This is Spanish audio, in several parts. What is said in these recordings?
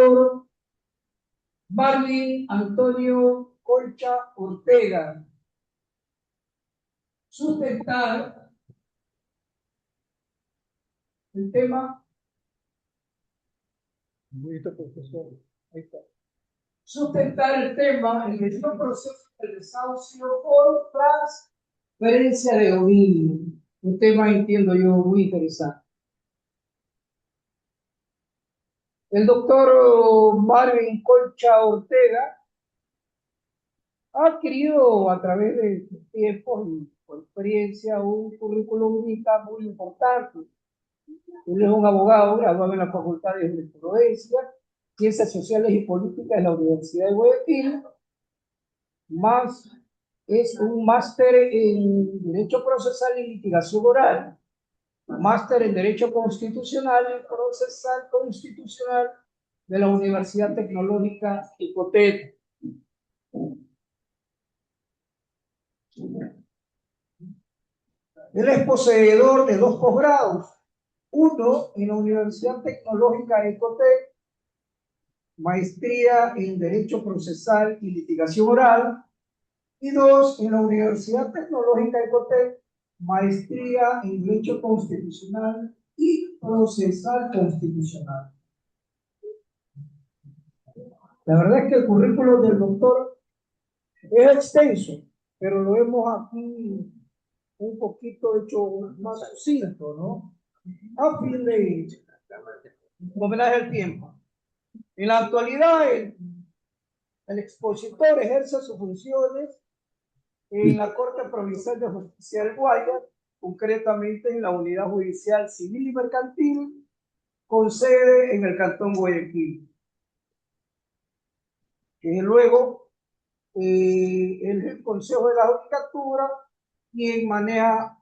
doctor Marvin Antonio Colcha Ortega. Sustentar el tema. Profesor. Ahí está. Sustentar el tema, el debido proceso del desahucio por transferencia de dominio. Un tema, entiendo yo, muy interesante. El doctor Marvin Colcha Ortega ha adquirido a través de tiempos y por experiencia un currículum vitae muy importante. Él es un abogado graduado en la Facultad de Jurisprudencia, Ciencias Sociales y Políticas de la Universidad de Guayaquil. Es un máster en Derecho Procesal y Litigación Oral, máster en Derecho Constitucional y Procesal Constitucional de la Universidad Tecnológica Icotec. Él es poseedor de 2 posgrados, uno en la Universidad Tecnológica Icotec, maestría en Derecho Procesal y Litigación Oral, y 2 en la Universidad Tecnológica Icotec, maestría en Derecho Constitucional y Procesal Constitucional. La verdad es que el currículum del doctor es extenso, pero lo hemos aquí un poquito hecho más sucinto, ¿no? A fin de homenaje al tiempo. En la actualidad, el expositor ejerce sus funciones en la Corte Provincial de Justicia del Guayas, concretamente en la Unidad Judicial Civil y Mercantil, con sede en el Cantón Guayaquil. Luego, el Consejo de la Judicatura, quien maneja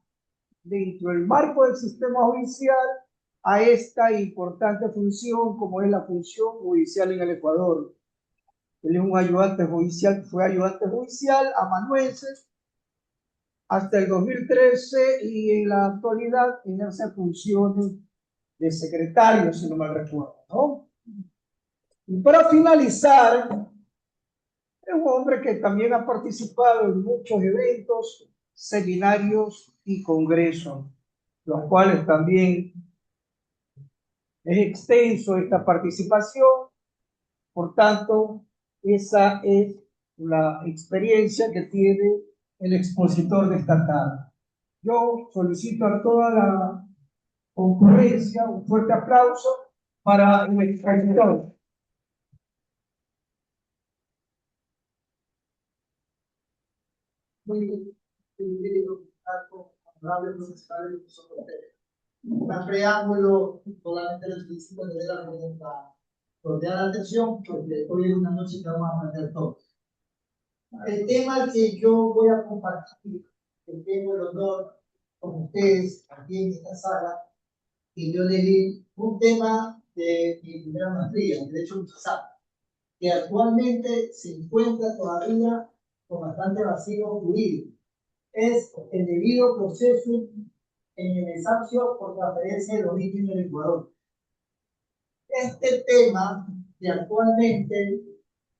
dentro del marco del sistema judicial a esta importante función como es la función judicial en el Ecuador. Él es un ayudante judicial, fue ayudante judicial amanuense hasta el 2013 y en la actualidad ejerce funciones de secretario, si no mal recuerdo, ¿no? Y para finalizar, es un hombre que también ha participado en muchos eventos, seminarios y congresos, los cuales también es extenso esta participación. Por tanto, esa es la experiencia que tiene el expositor de esta tarde. Yo solicito a toda la concurrencia un fuerte aplauso para el expositor. Muy bienvenido, honorable profesor de un preámbulo, solamente les felicito de la cordial atención, porque hoy es una noche que vamos a aprender todos. El tema que yo voy a compartir, que tengo el honor con ustedes aquí en esta sala, que yo leí un tema de mi primera maestría, en Derecho Procesal, que actualmente se encuentra todavía con bastante vacío jurídico. Es el debido proceso en el desahucio por transferencia de dominio en el Ecuador. Este tema que actualmente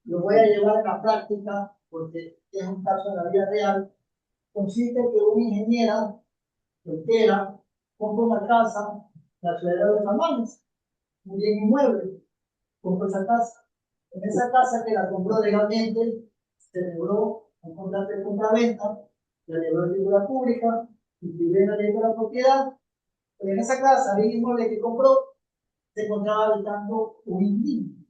lo voy a llevar a la práctica porque es un caso de la vida real. Consiste en que una ingeniera soltera compra una casa en la ciudad de Los Amanes, un bien inmueble, compró esa casa. En esa casa que la compró legalmente, se logró un contrato de compra-venta, se logró en figura pública, inscribió en la ley de la propiedad, pero en esa casa, el inmueble que compró, se encontraba habitando un inquilino.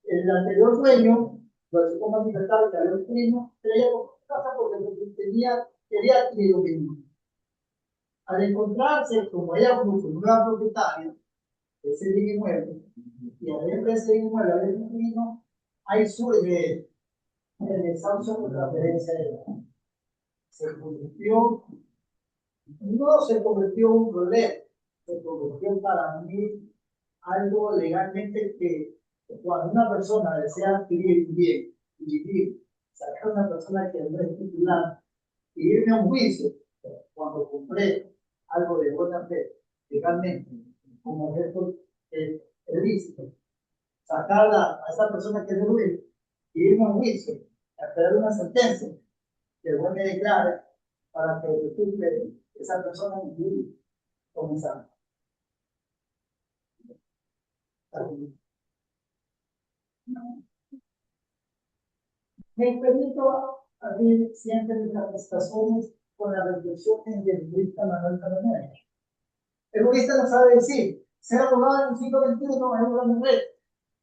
El anterior dueño, lo hizo como manifestado que había un inquilino, creía con casa porque quería adquirir un inmueble. Al encontrarse, como ella fue nueva propietaria de ese bien inmueble, y adentro de ese inmueble había un inquilino, ahí surge el desahucio por transferencia de dominio. No se convirtió en un problema, se convirtió para mí algo legalmente que cuando una persona desea adquirir un bien y vivir, sacar a una persona que no es titular y irme a un juicio cuando compré algo de buena fe legalmente como objeto ilícito, sacar a esa persona que debe huir y irme a un juicio, a esperar una sentencia que el juez me declare para que resulte esa persona en huir comenzando. Me permito abrir siempre mis manifestaciones con la reflexión del jurista Manuel Carolina. El jurista nos sabe decir, ser abogado en el siglo XXI es un gran reto.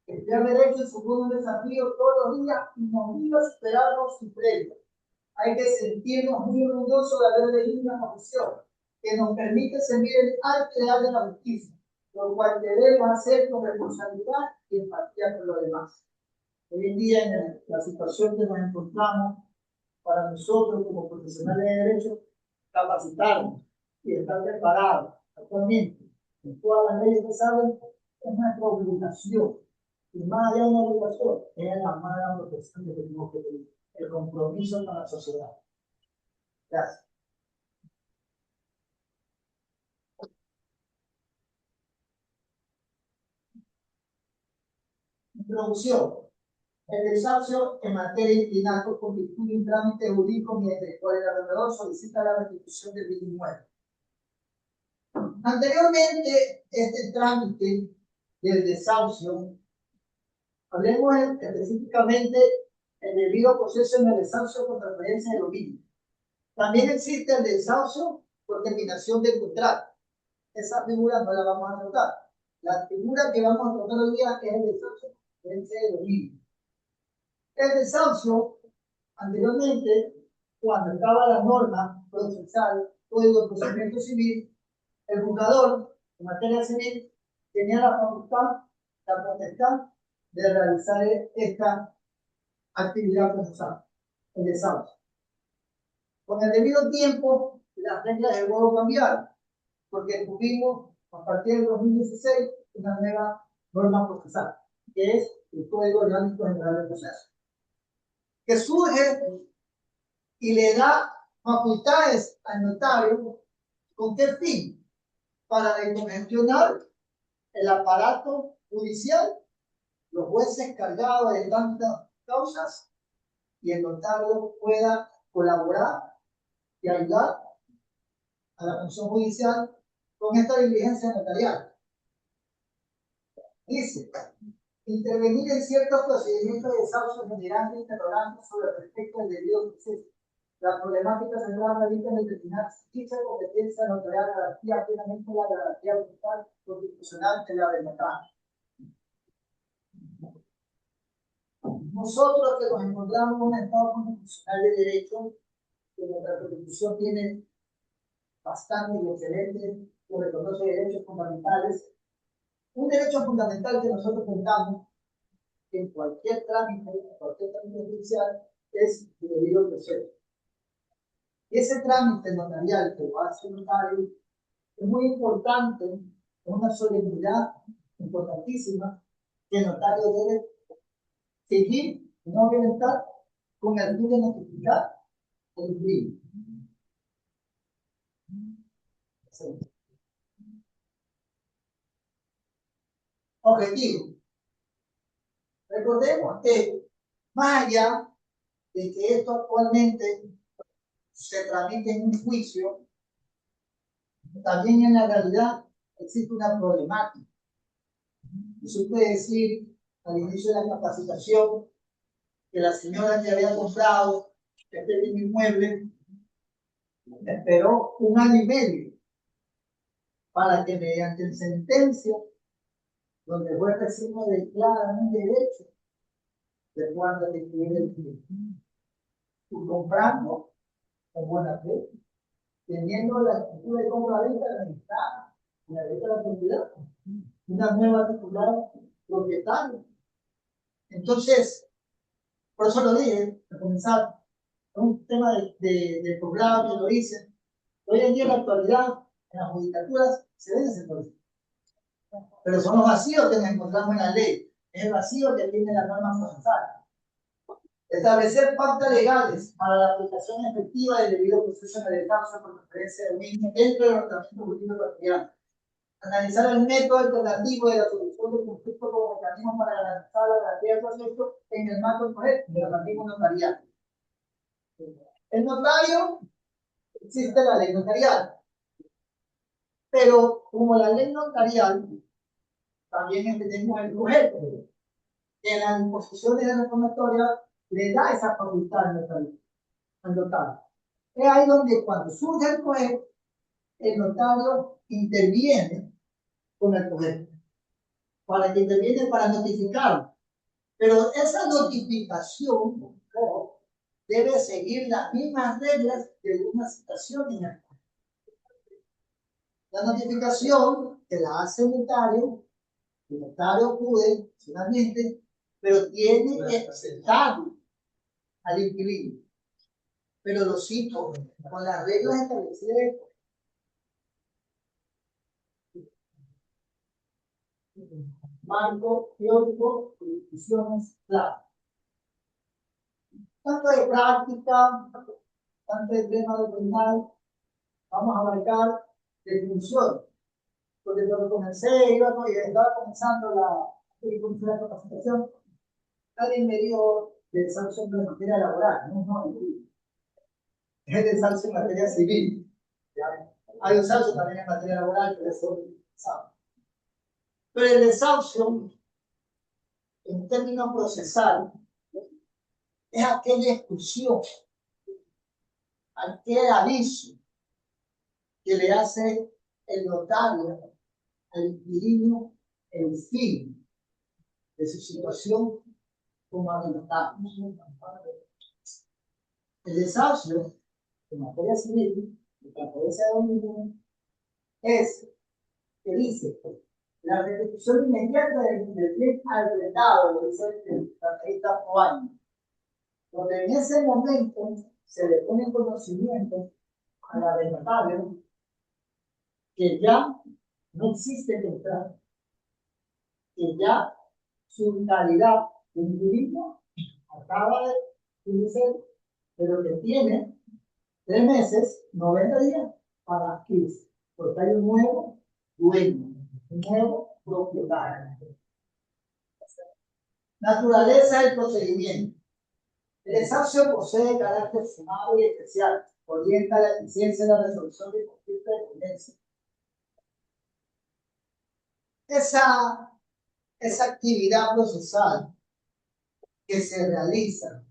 Estudiar derecho supone un desafío todos los días y nos obliga a superarnos y previos. Hay que sentirnos muy orgullosos de haber elegido una profesión que nos permite servir el arte ideal de la justicia, lo cual debemos hacer con responsabilidad y empatía por los demás. Hoy en día, en la situación que nos encontramos, para nosotros como profesionales de derecho, capacitarnos y estar preparados actualmente en todas las leyes que saben es nuestra obligación. Y más allá de una obligación, es la mala protección que tenemos que tener, el compromiso con la sociedad. Gracias. Introducción. El desahucio en materia inclinal constituye un trámite jurídico mediante el cual el arrendador solicita la restitución del bien inmueble. Anteriormente, este trámite del desahucio, hablemos específicamente el debido proceso en el desahucio con transferencia de dominio. También existe el desahucio por terminación del contrato. Esa figura no la vamos a tratar. La figura que vamos a tratar hoy día es el desahucio por transferencia de dominio. El desahucio, anteriormente, cuando estaba la norma procesal, Código de Procedimiento Civil, el juzgador en materia civil tenía la potestad de realizar esta actividad procesal, el desahucio. Con el debido tiempo, las reglas del juego cambiaron, porque tuvimos a partir del 2016 una nueva norma procesal, que es el Código Orgánico General del Proceso, que surge y le da facultades al notario. ¿Con qué fin? Para descongestionar el aparato judicial, los jueces cargados de tantas causas, y el notario pueda colaborar y ayudar a la función judicial con esta diligencia notarial. Dice, intervenir en ciertos procedimientos de desahucio generando interrogantes sobre el respecto del debido proceso. La problemática central radica en determinar si dicha competencia notarial garantía plenamente la garantía constitucional de la democracia. Nosotros que nos encontramos en un Estado constitucional de derecho, que nuestra Constitución tiene bastante y excelente, que reconoce derechos fundamentales, un derecho fundamental que nosotros contamos en cualquier trámite judicial es el debido proceso. Y ese trámite notarial que lo hace el notario es muy importante, es una solemnidad importantísima que el notario debe seguir, no violentar, con el fin de notificar el crimen. Sí. Objetivo. Recordemos que más allá de que esto actualmente se tramite en un juicio, también en la realidad existe una problemática. Eso puede decir al inicio de la capacitación que la señora que había comprado este bien inmueble esperó 1 año y medio para que mediante sentencia, donde el juez recibo declara un derecho de cuando adquirir el bien. Y comprando con buena fe, teniendo la escritura de compra-venta registrada, la derecha de la propiedad, una nueva titular propietaria. Entonces, por eso lo dije, al comenzar, es un tema de posgrado que lo dicen. Hoy en día, en la actualidad, en las judicaturas se ven ese proceso. Pero son los vacíos que nos encontramos en la ley, es el vacío que tiene la norma procesal. Establecer pautas legales para la aplicación efectiva del debido proceso en el caso por referencia de dominio dentro del ordenamiento jurídico ecuatoriano. Analizar el método alternativo de la solución del conflicto como mecanismo para garantizar la garantía del proceso en el marco del proyecto, el organismo notarial. El notario, existe la ley notarial, pero como la ley notarial, también tenemos el sujeto, que en las disposiciones de la reformatoria le da esa facultad al notario. Es ahí donde cuando surge el proyecto, el notario interviene con el proyecto, para que interviene para notificarlo. Pero esa notificación debe seguir las mismas reglas de una citación en el proyecto. La notificación que la hace el notario acude finalmente, pero tiene que aceptarlo al inquilino. Pero lo cito con las reglas establecidas. Marco teórico y discusiones claras. Tanto de práctica, tanto de tema doctrinal, vamos a abarcar definición. Porque cuando comencé, estaba comenzando la capacitación, alguien me dijo de desahucio en materia laboral, no, es desahucio en materia civil. ¿Ya? Hay desahucio también en materia laboral, pero eso sabe. Pero el desahucio, en términos procesales, es aquella expulsión, aquel aviso que le hace el notario al inquilino el fin de su situación como arrendatario. El desahucio en materia civil, de transferencia de dominio, es que dice la restitución inmediata del bien arrendado, dice el estrategista Juan, donde en ese momento se le pone en conocimiento al arrendatario que ya no existe contrato, que ya su calidad de individuo acaba de finalizar, pero que tiene 3 meses, 90 días para irse, porque hay un nuevo dueño, un nuevo propietario. Naturaleza del procedimiento. El desahucio posee carácter sumario y especial, orienta la eficiencia de la resolución de conflictos de convivencia. Esa actividad procesal que se realiza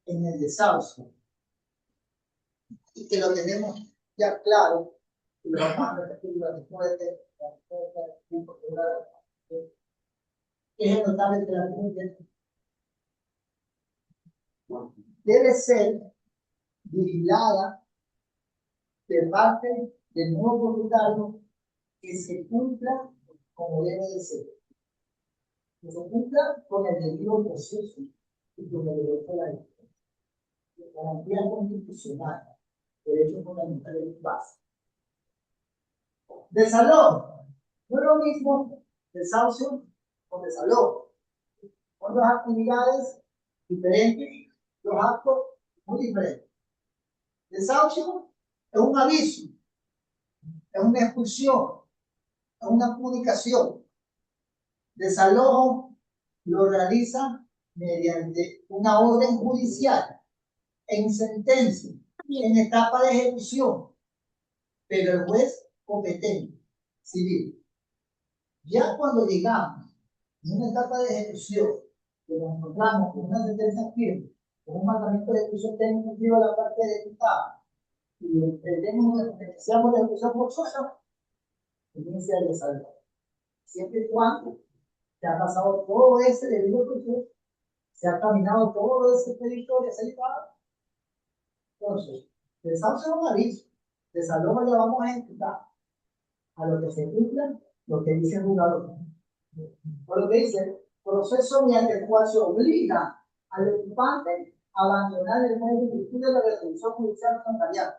en el desahucio y que lo tenemos ya claro, y lo vamos a repetir después de es el notable de la comunidad, debe ser vigilada de parte del nuevo propietario, que se cumpla como debe de ser, que se cumpla con el debido proceso y con el derecho a la garantía constitucional, derechos fundamentales básicos. Desalojo. No es lo mismo desahucio o desalojo. Son dos actividades diferentes, dos actos muy diferentes. Desahucio es un aviso, es una expulsión, es una comunicación. Desalojo lo realiza mediante una orden judicial, en sentencia, en etapa de ejecución, pero el juez competente, civil. Ya cuando llegamos en una etapa de ejecución, que nos encontramos con una sentencia firme, con un mandamiento de ejecución técnico a la parte ejecutada, y beneficiamos de ejecución forzosa, inicia el desalojo. Siempre y cuando se ha pasado todo ese debido proceso, se ha caminado todo ese territorio, se ha llevado. Entonces, desahucio es un aviso, desalojo ya vamos a ejecutar a lo que se cumpla lo que dice el jugador. Por lo que dice, proceso mediante el cual se obliga al ocupante a abandonar el medio en virtud de la resolución judicial notarial.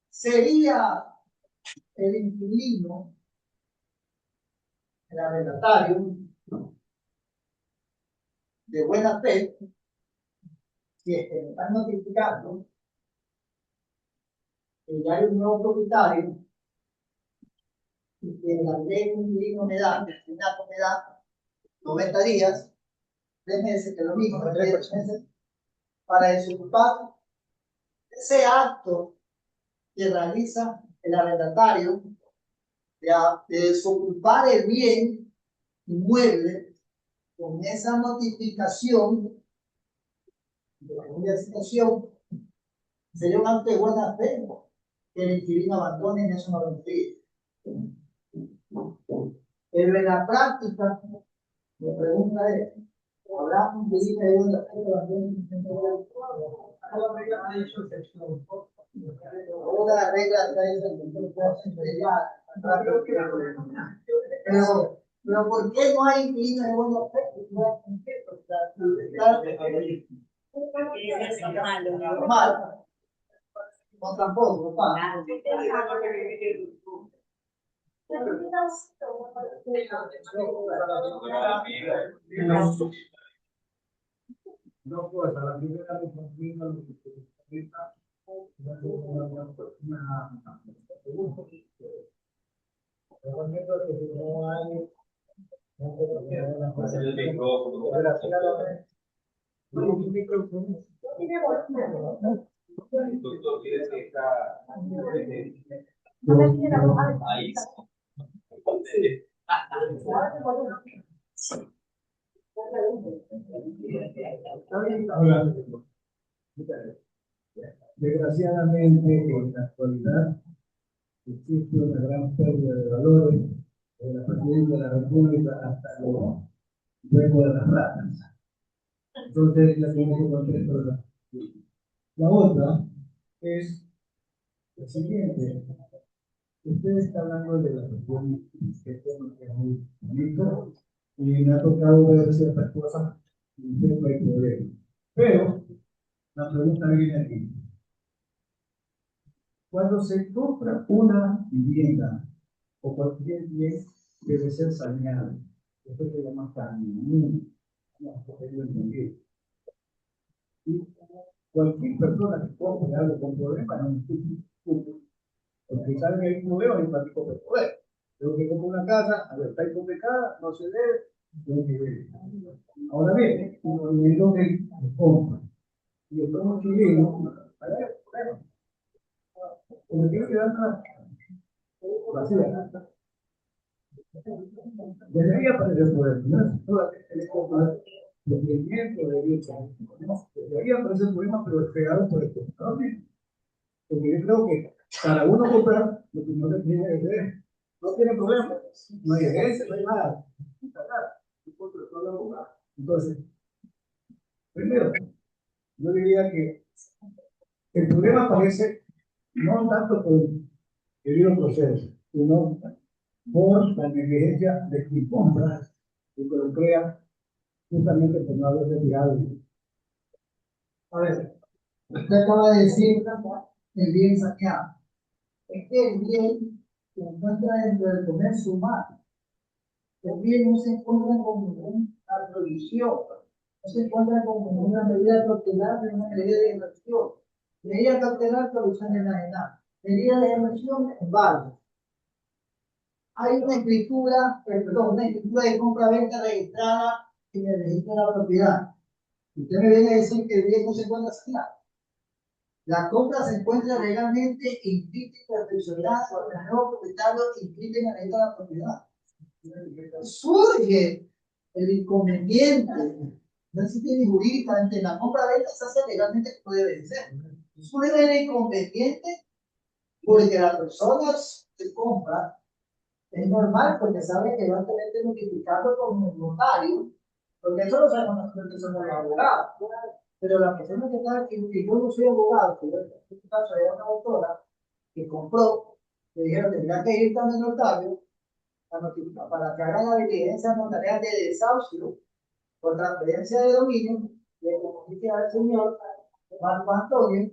Sería el inquilino, el arrendatario, de buena fe, si es que me están notificando que ya hay un nuevo propietario, y que la ley de un inquilino me da, el sindicato me da 90 días, 3 meses, que es lo mismo, 3 meses, para desocupar ese acto que realiza el arrendatario de desocupar el bien inmueble con esa notificación de una situación, sería un acto de buena fe que el inquilino abandone en esos 90 días. Pero en la práctica, la pregunta es, ¿habrá un inquilino de buena fe que abandone una regla pero ¿por qué no hay inquilinos de buena fe? Normal. No tampoco, papá. No, pues a la primera me confirma lo que se explica. No hay. Desgraciadamente, en la actualidad existe una gran pérdida de valores de la presidencia de la República hasta los huecos de las ratas. Entonces, la tiene que contestar. La otra es la siguiente. Usted está hablando de la cuestión que es muy bonito y me ha tocado ver ciertas cosas y no hay problema. Pero la pregunta viene aquí. Cuando se compra una vivienda o cualquier bien debe ser saneado. Esto se llama saneamiento. Y cualquier persona que compre algo con problemas no discute. Porque saben que hay un problema y para comprar problema. Tengo que comprar una casa, a ver, está hipotecada, no se debe, tengo que ver. Ahora bien, un movimiento que compra. Y el otro chileno, a ver, problema. Como tiene que dar una vacía. Debería aparecer por el debería aparecer el problema, pero creado por el comprador. Porque yo creo que para uno comprar lo que no le tiene que ver, no tiene problema, no hay herencia, no hay nada. Entonces, primero, yo diría que el problema aparece no tanto por el debido proceso, sino por la negligencia de quien compra y que lo crea justamente por no haber retirado. A ver, usted acaba de decir el bien saqueado. Es que el bien se encuentra dentro del comercio humano. El bien no se encuentra como una prohibición, no se encuentra como una medida cautelar de una medida de inversión. Medida cautelar, producción de nada. Medida de inversión, embargo. Hay una escritura, perdón, una escritura de compra-venta registrada en el registro de la propiedad. Usted me viene a decir que el bien no se encuentra saqueado. La compra se encuentra legalmente inscrita y perfeccionada por el nuevo propietario inscrito en el registro de la propiedad. Surge el inconveniente, no existe ni jurídicamente, la compra-venta se hace legalmente como debe ser. Surge el inconveniente porque la persona que compra es normal porque sabe que va a tener que notificarlo con el notario, porque eso lo sabemos nosotros que somos los abogados. Pero la persona que está aquí, que yo no soy abogado, que yo en este caso era una autora que compró, le dijeron que tenía que ir también al notario para que hagan la diligencia notarial de desahucio por transferencia de dominio, le comunique al señor Marco Antonio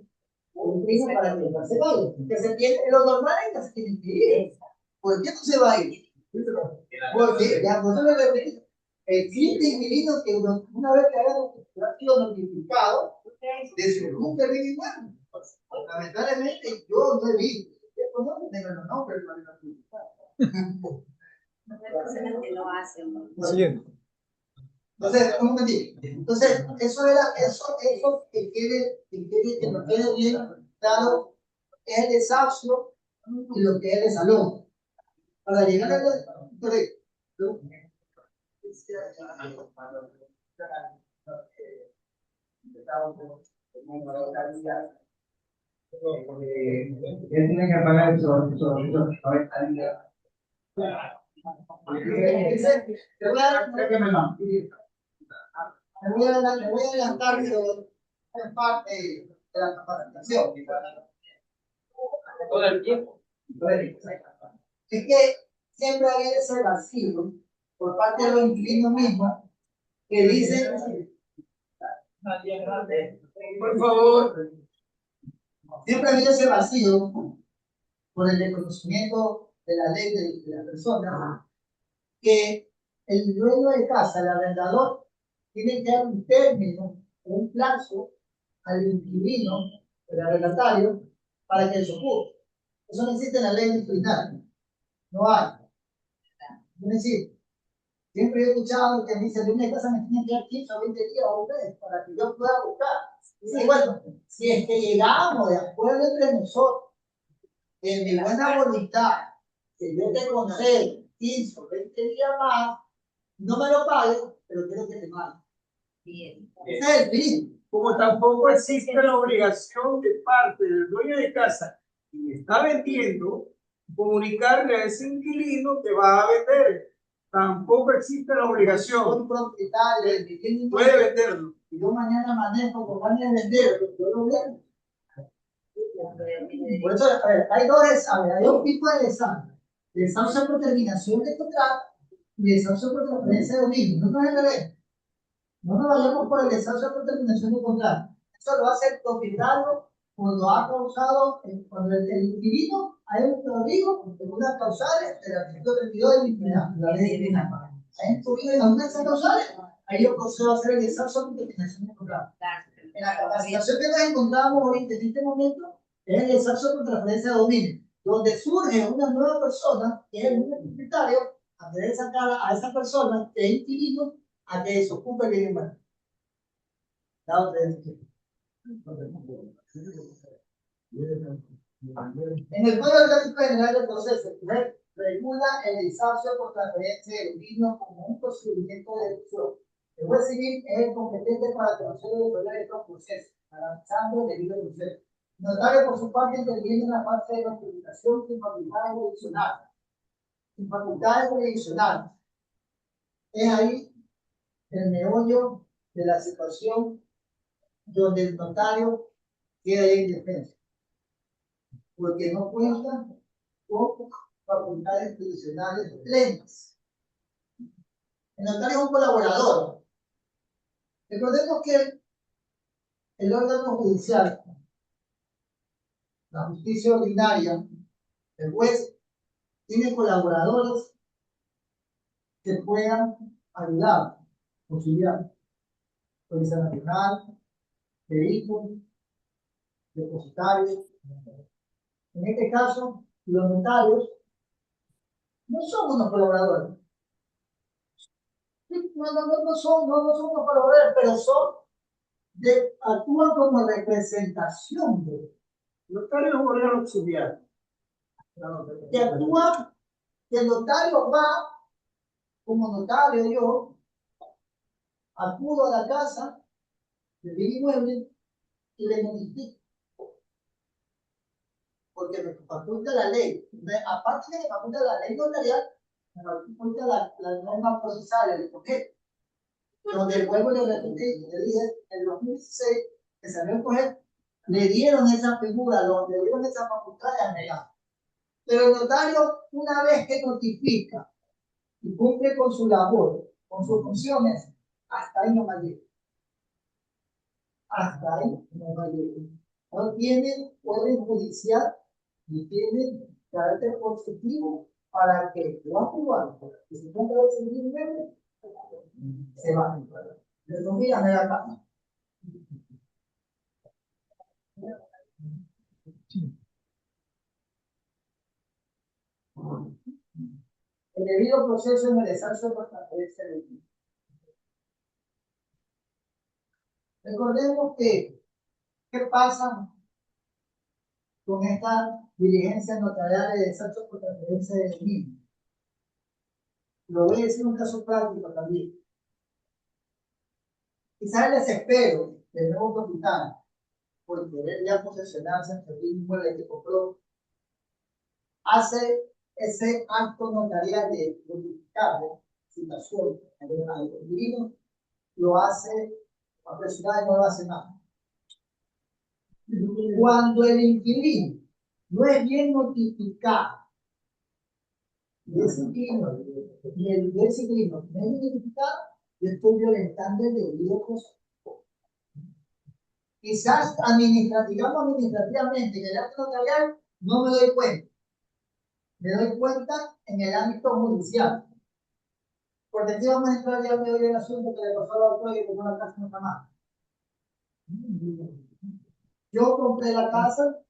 un primo para que no se vaya. Que se tiene, lo normal es que se tiene que ir. ¿Por qué no se va a ir? Porque ya no se le repito. Existe inquilino que una vez que haya sido notificado de su nunca bien igual. Lamentablemente yo no he visto. No tengo los nombres para notificar. personas que lo hacen. Siguiente. Entonces, un momentito. Entonces, eso que nos quede bien claro es el desahucio y lo que es el desalojo. Para llegar a Él tiene que pagar esos 90 días. le voy a adelantar en parte de la capacitación. Todo el tiempo. Es que siempre hay ese vacío por parte de los inquilinos mismos que dicen, Por favor. siempre ha habido ese vacío por el desconocimiento de la ley de la persona, que el dueño de casa, el arrendador, tiene que dar un término, un plazo al inquilino, el arrendatario, para que se ocupe. Eso no existe en la ley disciplinaria. No hay. No existe. Siempre he escuchado que me dicen, de una casa me tienen que dar 15 o 20 días o un mes para que yo pueda buscar. Y bueno, si es que llegamos de acuerdo entre nosotros, en mi buena voluntad, que yo te concedo 15 o 20 días más, no me lo pagues, pero quiero que te pagues. Bien. Ese es el fin. Como tampoco existe la obligación de parte del dueño de casa que está vendiendo comunicarle a ese inquilino que va a vender. Tampoco existe la obligación. Soy propietario del vivienda Puede venderlo. y yo mañana manejo con ganas de vender, yo lo vendo. Por eso, a ver, hay dos tipos de desahucio. Desahucio por terminación de contrato y desahucio por transferencia de dominio. No nos enredemos. No nos vayamos por el desahucio por terminación de contrato. Eso lo hace el propietario cuando ha causado, cuando el inquilino ha incurrido en unas causales del artículo 32 de la ley de vivienda. Ha incurrido en algunas de esas causales, ahí yo procedo a hacer el desahucio por terminación de contrato. En la capacitación que nos encontramos ahorita en este momento es el desahucio por transferencia de dominio, donde surge una nueva persona, que es el nuevo propietario, a querer sacar a esa persona, que es inquilino, a que desocupe el bien inmueble. En el Código Orgánico General del Proceso, regula el desahucio por transferencia de dominio como un procedimiento de elección. El juez civil es el competente para conocer y resolver estos procesos, analizando el debido proceso. El notario, por su parte, interviene en la fase de notificación sin facultades jurisdiccionales. Sin facultades jurisdiccionales. Es ahí el meollo de la situación donde el notario queda indefenso, porque no cuenta con facultades jurisdiccionales plenas. El notario es un colaborador. Recordemos que el órgano judicial, la justicia ordinaria, el juez, tiene colaboradores que puedan ayudar, auxiliar. Policía Nacional, peritos, depositarios. En este caso, los notarios no son unos colaboradores. No son unos colaboradores, pero actúan como representación de Notario es un órgano auxiliar. que actúa, que el notario va como notario. Yo acudo a la casa de mi inmueble y le notifico, porque me faculta la ley. Aparte de que me faculta la ley notarial, me faculta la norma procesal, el objeto, donde el pueblo le repetí, le dije, en 2016, que se había coger, le dieron esa figura, le dieron esa facultad de anegar. Pero el notario, una vez que notifica y cumple con su labor, con sus funciones, hasta ahí no va a llegar. Hasta ahí no va a llegar. No tiene orden judicial y tiene carácter positivo para que lo ha jugado, que se ponga a decidir libre, se va. Pero mira, me la paz. el debido proceso en el desarrollo de la transferencia de bienes. Recordemos que, ¿qué pasa con esta diligencia notarial de desarrollo por transferencia de bienes? Lo voy a decir en un caso práctico también. Quizás el desespero del nuevo propietario por querer ya posesionarse ante el inmueble que compró, hace ese acto notarial de notificarle situación al inquilino, lo hace apresurado y no lo hace nada. Cuando el inquilino no es bien notificado, y ese inquilino, y ese inquilino no es bien notificado, yo estoy violentando el debido proceso. Quizás administrativamente en el acto notarial no me doy cuenta. Me doy cuenta en el ámbito judicial. Porque aquí vamos a entrar ya me doy el asunto que le pasó al autor y que compró la casa no está mal. Yo compré la casa,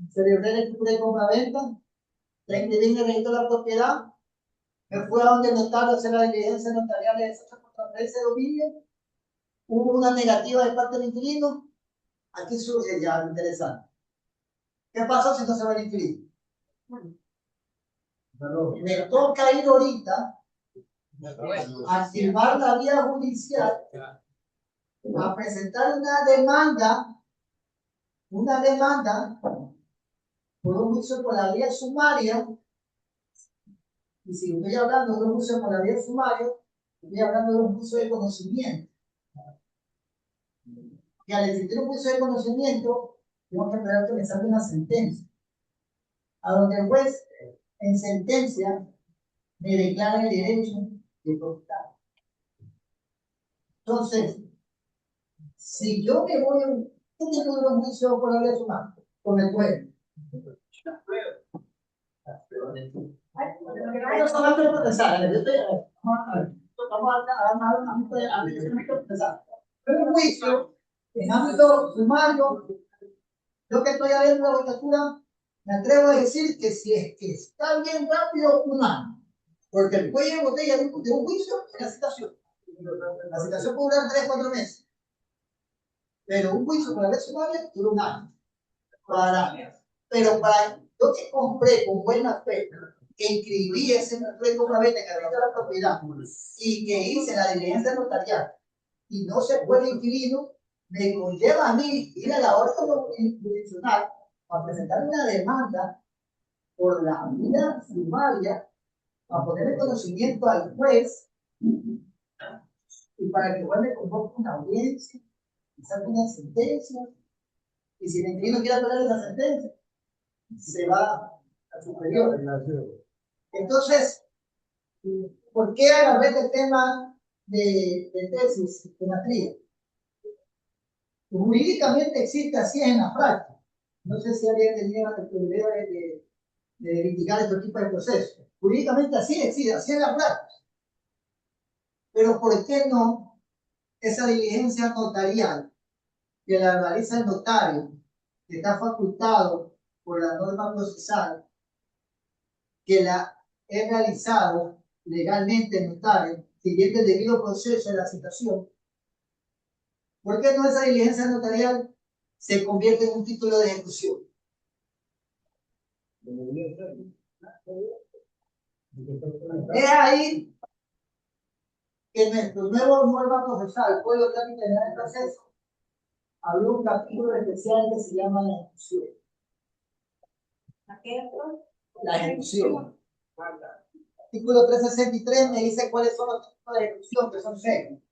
celebré el escritura de compra-venta, la inscribí en el registro de la propiedad, me fui a donde el notario a hacer la diligencia notarial de esa transferencia de dominio, hubo una negativa de parte del inquilino. Aquí surge ya lo interesante. ¿Qué pasó si no se va el inquilino? Me toca ir ahorita a activar la vía judicial, a presentar una demanda por un juicio por la vía sumaria. Y si estoy hablando de un juicio por la vía sumaria, estoy hablando de un juicio de conocimiento. Y al existir un juicio de conocimiento, tengo que esperar que me salga una sentencia, a donde el juez, en sentencia, me declara el derecho de propiedad. Entonces, si yo me voy a un juicio por la vía sumaria, con el juez, yo solamente procesar, yo estoy, vamos a procesar. Un juicio en ámbito sumario, yo que estoy adentro de la judicatura, me atrevo a decir que si es que está bien rápido, un año. Porque el cuello de botella de un juicio es la citación. La citación puede durar 3-4 meses. Pero un juicio por la vía sumaria dura un año. Pero para yo que compré con buena fe, que inscribí ese compra-venta que había la propiedad y que hice la diligencia notarial y no se fue el inquilino, me conlleva a mí ir a la orden jurisdiccional a presentar una demanda por la vía sumaria, a poner el conocimiento al juez y para que el juez me convoque una audiencia y saque una sentencia. Y si el inquilino quiere apelar esa sentencia, se va al superior. Entonces, ¿por qué agarré este tema de tesis, de maestría? Jurídicamente existe así en la práctica. No sé si alguien tenía el privilegio de litigar este tipo de procesos. Jurídicamente así existe, así en la práctica. Pero ¿por qué no esa diligencia notarial que la realiza el notario, que está facultado por la norma procesal, que la he realizado legalmente el notario, siguiendo el debido proceso de la citación? ¿Por qué no esa diligencia notarial se convierte en un título de ejecución? Es ahí que en nuestro nuevo norma procesal, Código Técnico General del Proceso, había un capítulo especial que se llama la ejecución. La ejecución. Artículo 363 me dice cuáles son los tipos de ejecución, que son 6.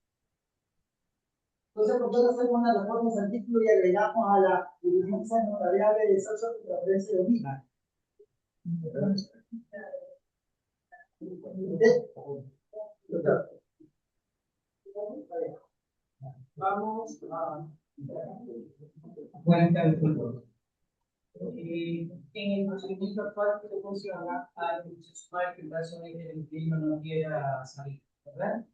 Entonces, nosotros hacemos una reforma de ese artículo y agregamos a la diligencia notarial de desarrollo de transferencia de dominio. Vamos a... Buenas tardes a todos. En el procedimiento actual que funciona, hay muchos usuarios que en caso de que el inquilino no quiera salir, ¿verdad?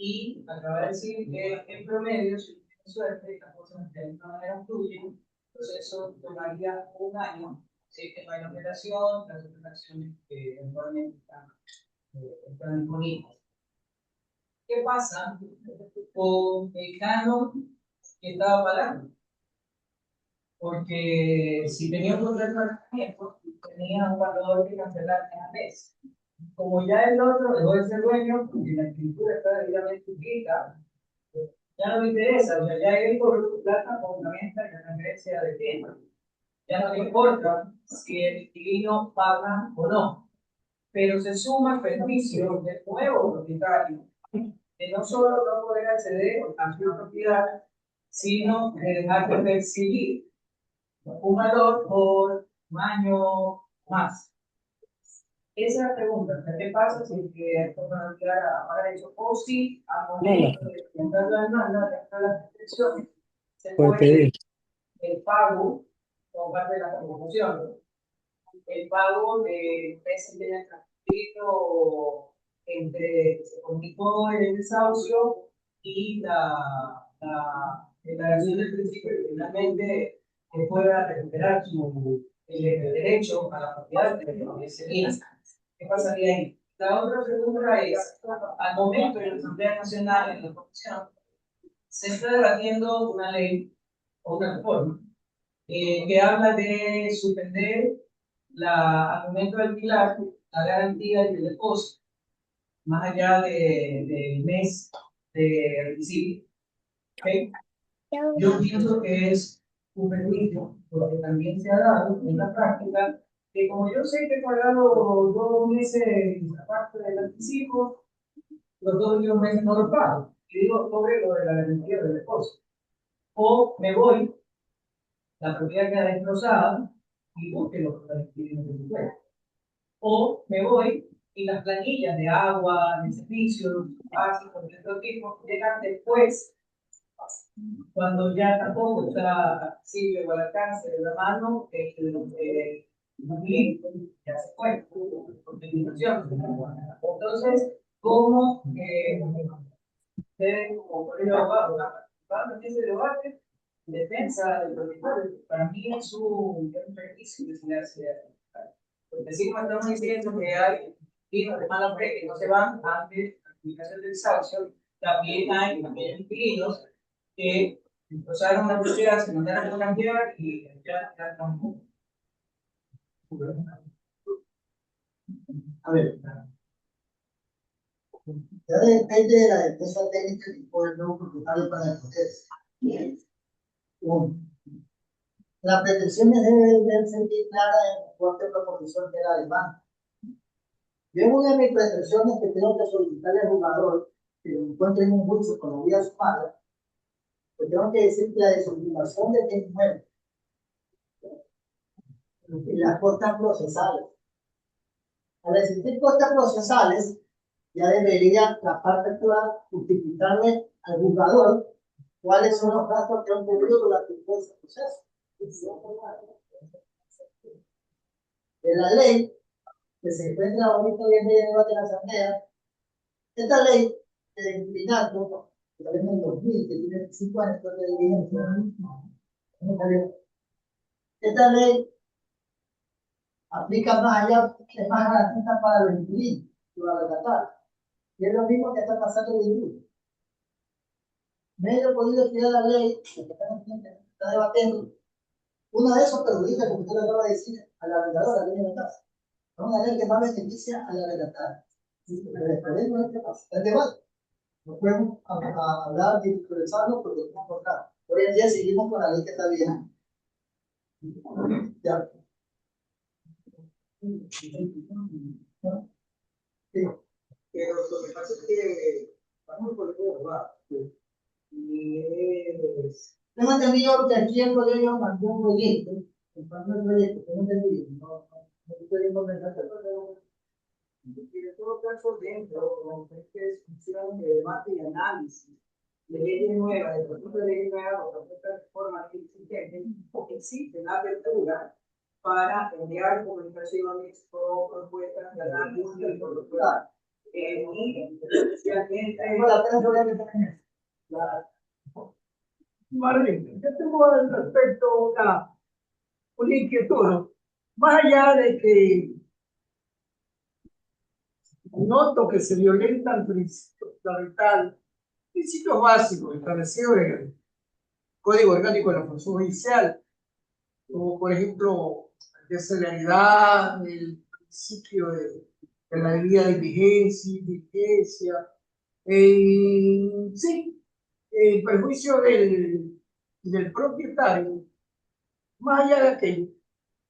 Y acaba de decir que en promedio, si tiene suerte, las cosas de alguna manera fluyen, el proceso tomaría un año, si es que no hay operación, las operaciones que eventualmente están están disponibles. ¿Qué pasa con el canon que estaba pagando? Porque si tenía un contrato de arrendamiento, tenía un valor que cancelar cada mes. Como ya el otro dejó de ser dueño, porque la escritura está debidamente escrita, ya no le interesa, o sea, ya él cobró su plata con la venta y la transferencia de tiempo. Ya no le importa si el inquilino paga o no, pero se suma el perjuicio del nuevo propietario, de no solo no poder acceder a su propiedad, sino de dejar de percibir un valor por un año más. Esa es la pregunta, o sea, ¿qué pasa si es que esto va a llegar a pagar eso? O si al momento de presentar la demanda, de hacer las restricciones, se puede el pago como parte de la composición, el pago de meses de transcurrido entre se comunicó el desahucio y la declaración del principio que finalmente que pueda recuperar el derecho a la propiedad de ese bien. ¿Qué pasaría ahí? La otra pregunta es, al momento en la Asamblea Nacional, en la Comisión, se está debatiendo una ley o una reforma que habla de suspender al momento de alquilar la garantía y el depósito, más allá del mes de anticipo. ¿Okay? Yo pienso que es un perjuicio, porque también se ha dado en la práctica que como yo sé que he pagado 2 meses aparte del anticipo, los 2 meses no los pago. Y digo, sobre lo de la garantía del depósito. O me voy, la propiedad queda destrozada y busque los inquilinos de su cuenta. O me voy y las planillas de agua, de servicios básicos de otro tipo llegan después, cuando ya tampoco está accesible o al alcance de la mano, ya se fue, por terminación. Entonces, ¿cómo deben, como por ejemplo, participar en ese debate? Defensa del propietario, para mí es un beneficio que se le hace a porque si como estamos diciendo que hay inquilinos de mala fe que no se van antes de la publicación del desahucio, también hay aquellos inquilinos que empezaron una propiedad, se mandaron a cambiar y ya están. A ver, ya depende de la defensa técnica que puede el nuevo propietario para defenderse. Uno, las pretensiones deben ser bien claras en cuanto a la proposición de la demanda. Yo en una de mis pretensiones que tengo que solicitarle al jugador que lo encuentre en un juicio con la vía sumada, pues tengo que decir que la desobligación de bien inmueble y las costas procesales. Al existir costas procesales, ya debería la parte actual justificarle al jugador cuáles son los gastos que han ocurrido durante todo ese proceso. De la ley que se encuentra ahorita hoy en día en debate de la Asamblea, esta ley de inquilinato, que salió en el 2000, que tiene 5 años de vigencia, esta ley aplica más allá, es más garantista para los inquilinos que para los arrendatarios. Y es lo mismo que está pasando hoy en día. Medio podido estudiar la ley que está debatiendo. Una de esos perjudica, como usted lo acaba de decir, a la arrendadora que viene a la casa. Es una ley que más beneficia a la arrendataria. Esperemos este pasa. El debate. No podemos hablar ni expresarlo porque es importante. Hoy en día seguimos con la ley que está bien. Ya. Sí. Pero lo que pasa es que vamos por el juego, Tengo entendido que aquí el colegio mandó un proyecto, el proyecto, tengo entendido, no estoy conversando, pero En todo caso, dentro de esta discusión de debate y análisis de leyes nuevas, de propuestas de leyes nuevas o propuestas de reformas existentes, existe la apertura para enviar comunicaciones o propuestas de análisis y propuestas. Y especialmente Marlene, yo tengo al respecto una inquietud, ¿no? Más allá de que noto que se violentan principios fundamentales, principios básicos establecidos en el Código Orgánico de la Función Judicial, como por ejemplo de celeridad, el principio de la debida diligencia, sí, el perjuicio del propietario, más allá de aquello.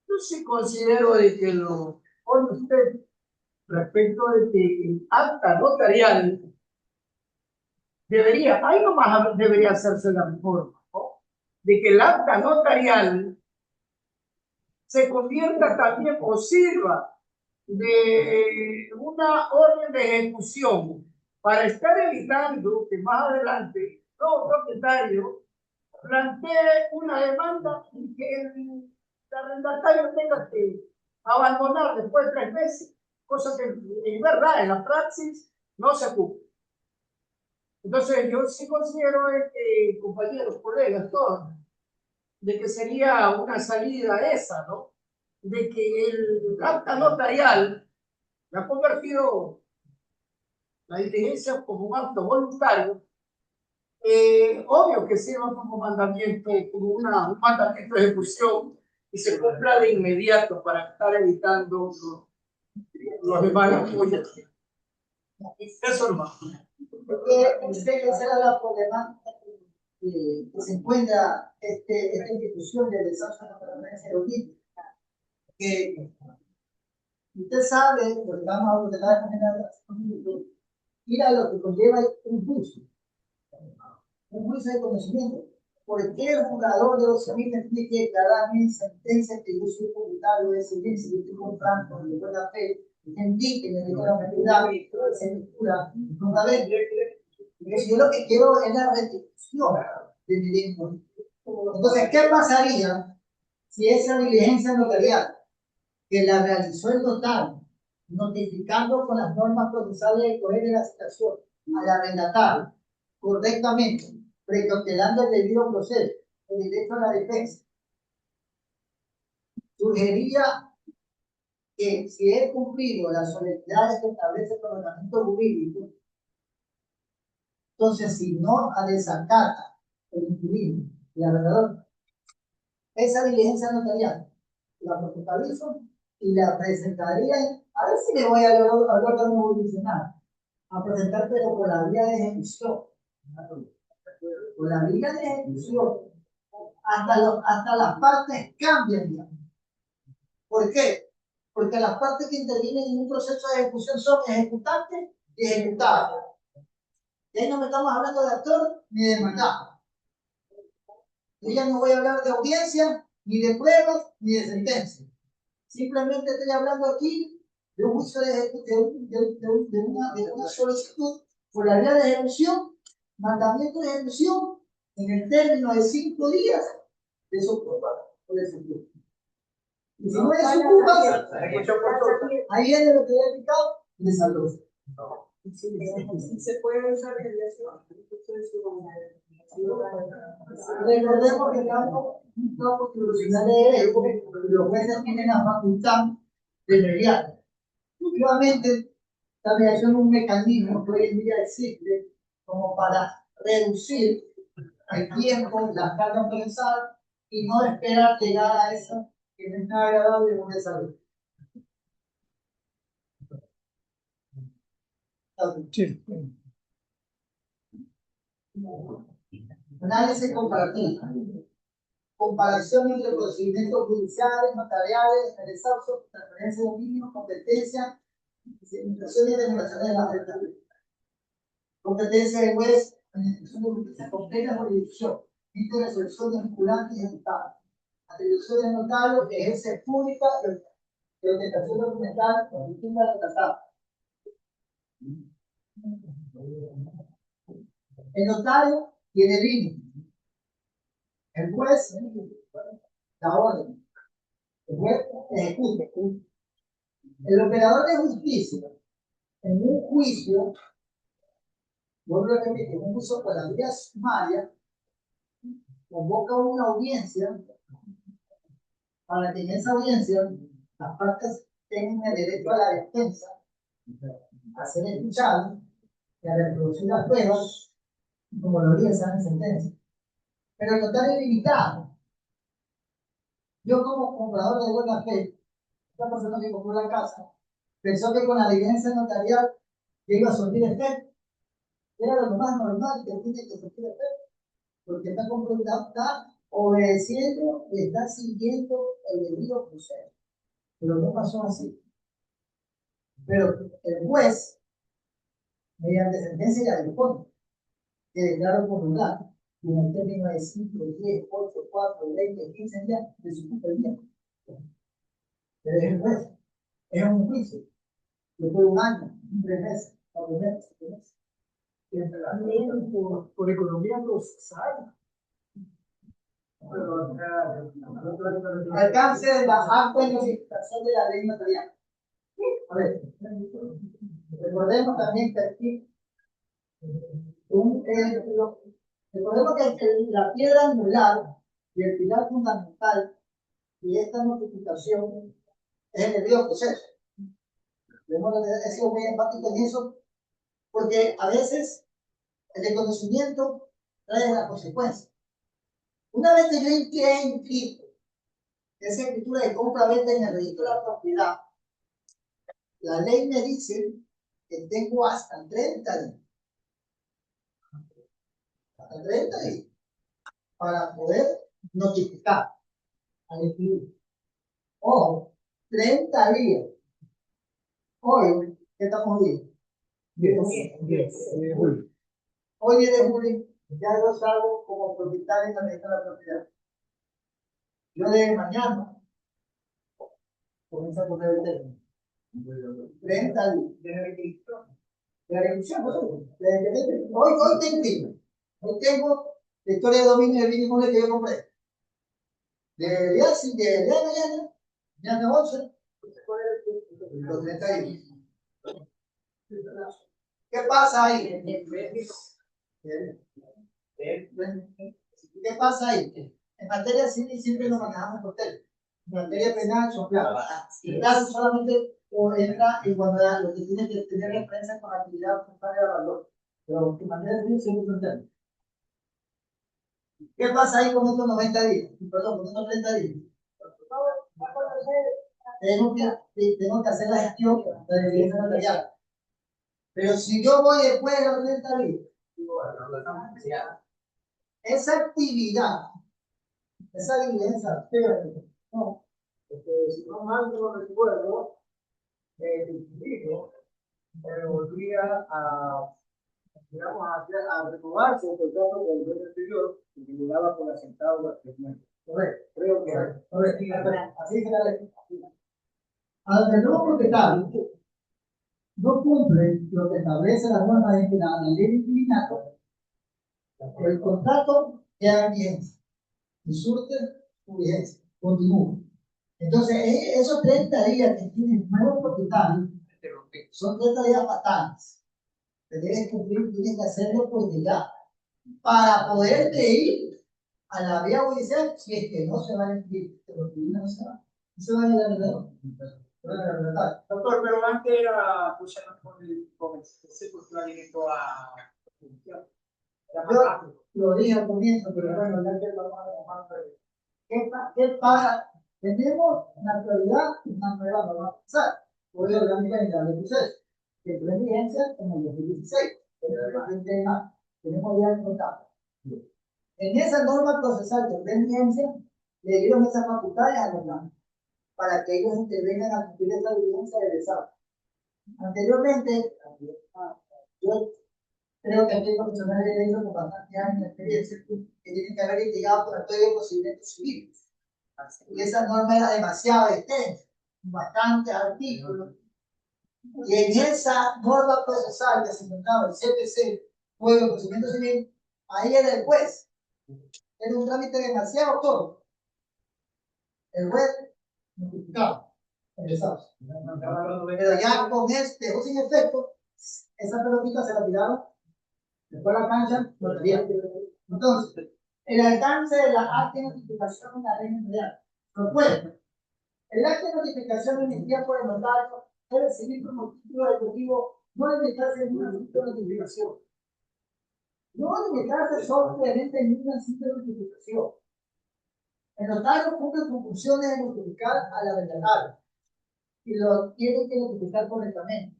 Yo sí considero de que lo pone usted respecto de que el acta notarial debería, ahí nomás debería hacerse la reforma, ¿no? De que el acta notarial se convierta también o sirva de una orden de ejecución para estar evitando que más adelante todo propietario plantee una demanda y que el arrendatario tenga que abandonar después de 3 meses, cosa que en verdad en la praxis no se cumple. Entonces yo sí considero, compañeros, colegas, todos, de que sería una salida esa, ¿no? De que el acta notarial ha convertido la diligencia como un acto voluntario, obvio que sirva como mandamiento, como un mandamiento de ejecución y se cumpla de inmediato para estar evitando los demás apoyos. Eso, hermano. Esa era la problemática que se encuentra esta institución de desarrollo de la permanencia erótica. Que usted sabe, porque vamos a ordenar mira lo que conlleva un juicio de conocimiento. ¿Por qué el jugador de los familias tiene que declarar en sentencia que yo soy voluntario de silencio, yo estoy comprando de buena fe, indique que me la realidad, se lectura, una vez? Yo lo que quiero es la restitución de mi lengua. Entonces, ¿qué pasaría si esa diligencia notarial que la realizó el notario, notificando con las normas procesales de coger de la situación al arrendatario correctamente, precautelando el debido proceso, el derecho a la defensa, sugeriría que si es cumplido las solemnidades que establece el ordenamiento jurídico, entonces si no desacata el inquilino y arrendador, esa diligencia notarial la protocolizo y la presentaría, a ver si le voy a hablar de un evolucionar, a presentar, pero por la vía de ejecución. Por la vía de ejecución. Hasta las partes cambian, digamos. ¿Por qué? Porque las partes que intervienen en un proceso de ejecución son ejecutantes y ejecutados. Y ahí no me estamos hablando de actor ni de mandado. Yo ya no voy a hablar de audiencia, ni de pruebas, ni de sentencia. Simplemente estoy hablando aquí de un juicio de una solicitud por la vía de ejecución, mandamiento de ejecución, en el término de 5 días de su culpa o de su culpa. Y si no es su culpa, ahí viene lo que he explicado de salud. Si se puede usar el Recordemos que estamos en un campo constitucional de derecho y los jueces tienen la facultad de mediar. Nuevamente, la mediación es un mecanismo que hoy en día existe como para reducir el tiempo, la carga procesal y no esperar llegar a eso que no es nada agradable en un desarrollo. Sí. Análisis comparativo. Comparación entre procedimientos judiciales, notariales, realizados sobre transferencia de dominio, competencia, situaciones de negociaciones de la renta. Competencia de juez, administración de justicia completa jurisdicción, de resolución de vinculantes y ejecutables. Atribución del notario, ejerce pública y orientación documental con distintas retrasadas. El notario tiene límites. El juez, la orden. El juez ejecuta. El operador de justicia, en un juicio, vuelvo a repetir, en un juicio por la vía sumaria, convoca una audiencia para que en esa audiencia las partes tengan el derecho a la defensa a ser escuchado y a reproducir las pruebas, como lo dice en sentencia. Pero el notario es limitado. Yo como comprador de buena fe, esta persona que compró la casa, pensó que con la diligencia notarial le iba a surtir efecto. Era lo más normal que tiene que surtir efecto, porque está completado, está obedeciendo y está siguiendo el debido proceso. Pero no pasó así. Pero el juez, mediante sentencia ya dispone que declaró por lugar y en el término de 5, 10, 8, 4, 20, 15 días de su cumplimiento. Pero es el juez, es un juicio. Después de un año, 3 meses, 4 meses, 5 meses. Por economía procesal. Alcance de la acta de notificación de la ley notarial. A ver, recordemos también que aquí recordemos que la piedra angular y el pilar fundamental de esta notificación es el debido proceso. He sido muy empático en eso, porque a veces el desconocimiento trae la consecuencia. Una vez que yo he inscrito esa escritura de compra-venta en el registro de la propiedad, la ley me dice que tengo hasta 30 días. Hasta 30 días para poder notificar al inquilino. Ojo, 30 días. Hoy, ¿qué estamos viendo? 10 de julio. Hoy es de julio, ya yo salgo como propietario en la registro de la propiedad. Yo de mañana comienzo a poner el término. 30 días. De registro. De la ejecución, ¿no? Hoy tengo. Hoy tengo la historia de dominio del bien inmueble que yo compré. De mañana 11, los 30 días. ¿Qué pasa ahí? ¿Qué pasa ahí? En materia civil siempre nos manejamos por términos. En materia penal son plazos. Y plazos solamente entra en cuando lo que tiene que tener referencia con la actividad contraria de valor. Pero en materia civil siempre son términos. ¿Qué pasa ahí con estos 90 días? Perdón, con estos 30 días. Tengo que hacer la gestión de la evidencia notarial. Pero si yo voy después de los 30 días, esa actividad, esa diligencia, no, Si no mal no recuerdo, el hijo volvía a, digamos, a renovarse el contrato con el dueño anterior y que llegaba por asentado la presentación. correcto, Creo que así se la ley. Al el nuevo propietario no cumple lo que establece la norma de la ley de inquilinato, el contrato queda en vigencia y surte su vigencia, continúa. Entonces, esos 30 días que tiene el nuevo propietario son 30 días fatales. Te debes cumplir, tienes que hacerlo porque ya, para poder ir a la vía judicial, si es que no se va a cumplir, pero no se va. No se va a ir a la verdad. Doctor, pero antes era pusieron con ese postulado directo a función. Era más rápido. Lo dije al comienzo, pero bueno, ya que vamos a dejar. ¿Qué pasa? Tenemos naturalidad y una nueva norma a pasar. Hoy orgánica en la ley de proceso, que entró en vigencia en el 2016. Tenemos ya el contacto. En esa norma procesal que entró en vigencia, le dieron esas facultades a los bancos para que ellos intervengan a cumplir esa diligencia de desarrollo. Anteriormente, yo creo que aquí hay profesionales de derecho con bastante años de experiencia que tienen que haber llegado por el Código de Procedimientos Civiles. Y esa norma era demasiado extensa, bastantes artículos. Y en esa norma procesal que se encontraba el CPC, Código de Procedimientos Civiles, ahí era el juez. Era un trámite demasiado corto. El juez notificaba, regresaba. Pero ya con este, dejó sin efecto, esa pelotita se la tiraron. Después la cancha, lo tenía. Entonces, el alcance de la acta de notificación en la ley mundial. Propuesta. El acta de notificación emitida por el notario debe seguir como título ejecutivo no limitarse en una simple notificación. No limitarse solamente en una simple notificación. El notario cumple con funciones de notificar al arrendatario y lo tiene que notificar correctamente.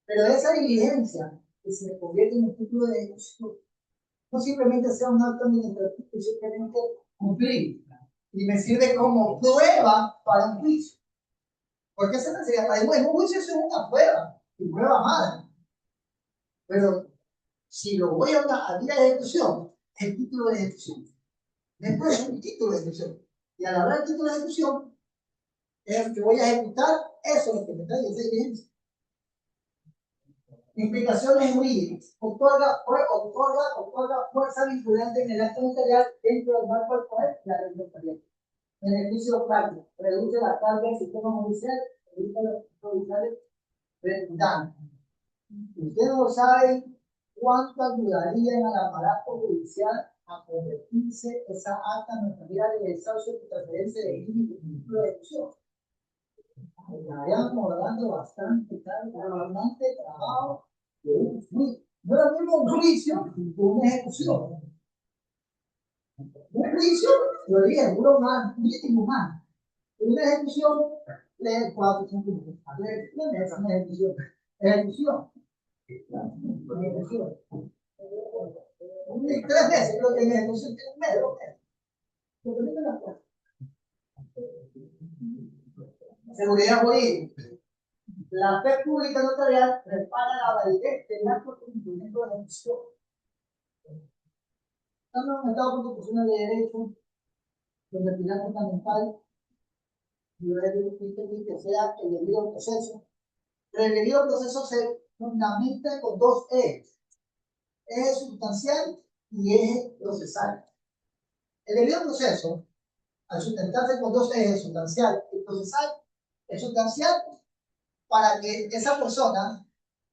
Pero esa diligencia que se convierte en un título de ejecución no simplemente sea un acto administrativo que simplemente cumplir y me sirve como prueba para un juicio. Porque esa sería, bueno, un juicio es una prueba y prueba madre. Pero si lo voy a vía de ejecución, el título de ejecución. Después es un título de ejecución. Y al hablar de título de ejecución, es que voy a ejecutar eso es lo que me trae esa diligencia. Implicaciones jurídicas. Otorga fuerza vinculante en el acto notarial dentro del marco del poder y la ley notarial. Beneficio práctico. Reduce la carga del sistema judicial, evita los judiciales redundantes. Ustedes no saben cuánto ayudaría al aparato judicial a convertirse esa acta notarial de desahucio de transferencia de límite de ejecución. Estaríamos ahorrando bastante trabajo. No es lo mismo un juicio que una ejecución. Un juicio, yo diría, duro más, mínimo más. Una ejecución, de 4 o 5 minutos. Una ejecución. Ejecución. Ejecución. 3 meses, lo que en ejecución 3 meses. Seguridad jurídica. La fe pública notarial respalda la validez del acto de cumplimiento de la ejecución. Estamos en un Estado constitucional de derecho, donde el pilar fundamental que sea el debido proceso. Pero el debido proceso se fundamenta con 2 ejes: eje sustancial y eje procesal. El debido proceso, al sustentarse con 2 ejes, sustancial y procesal, es sustancial para que esa persona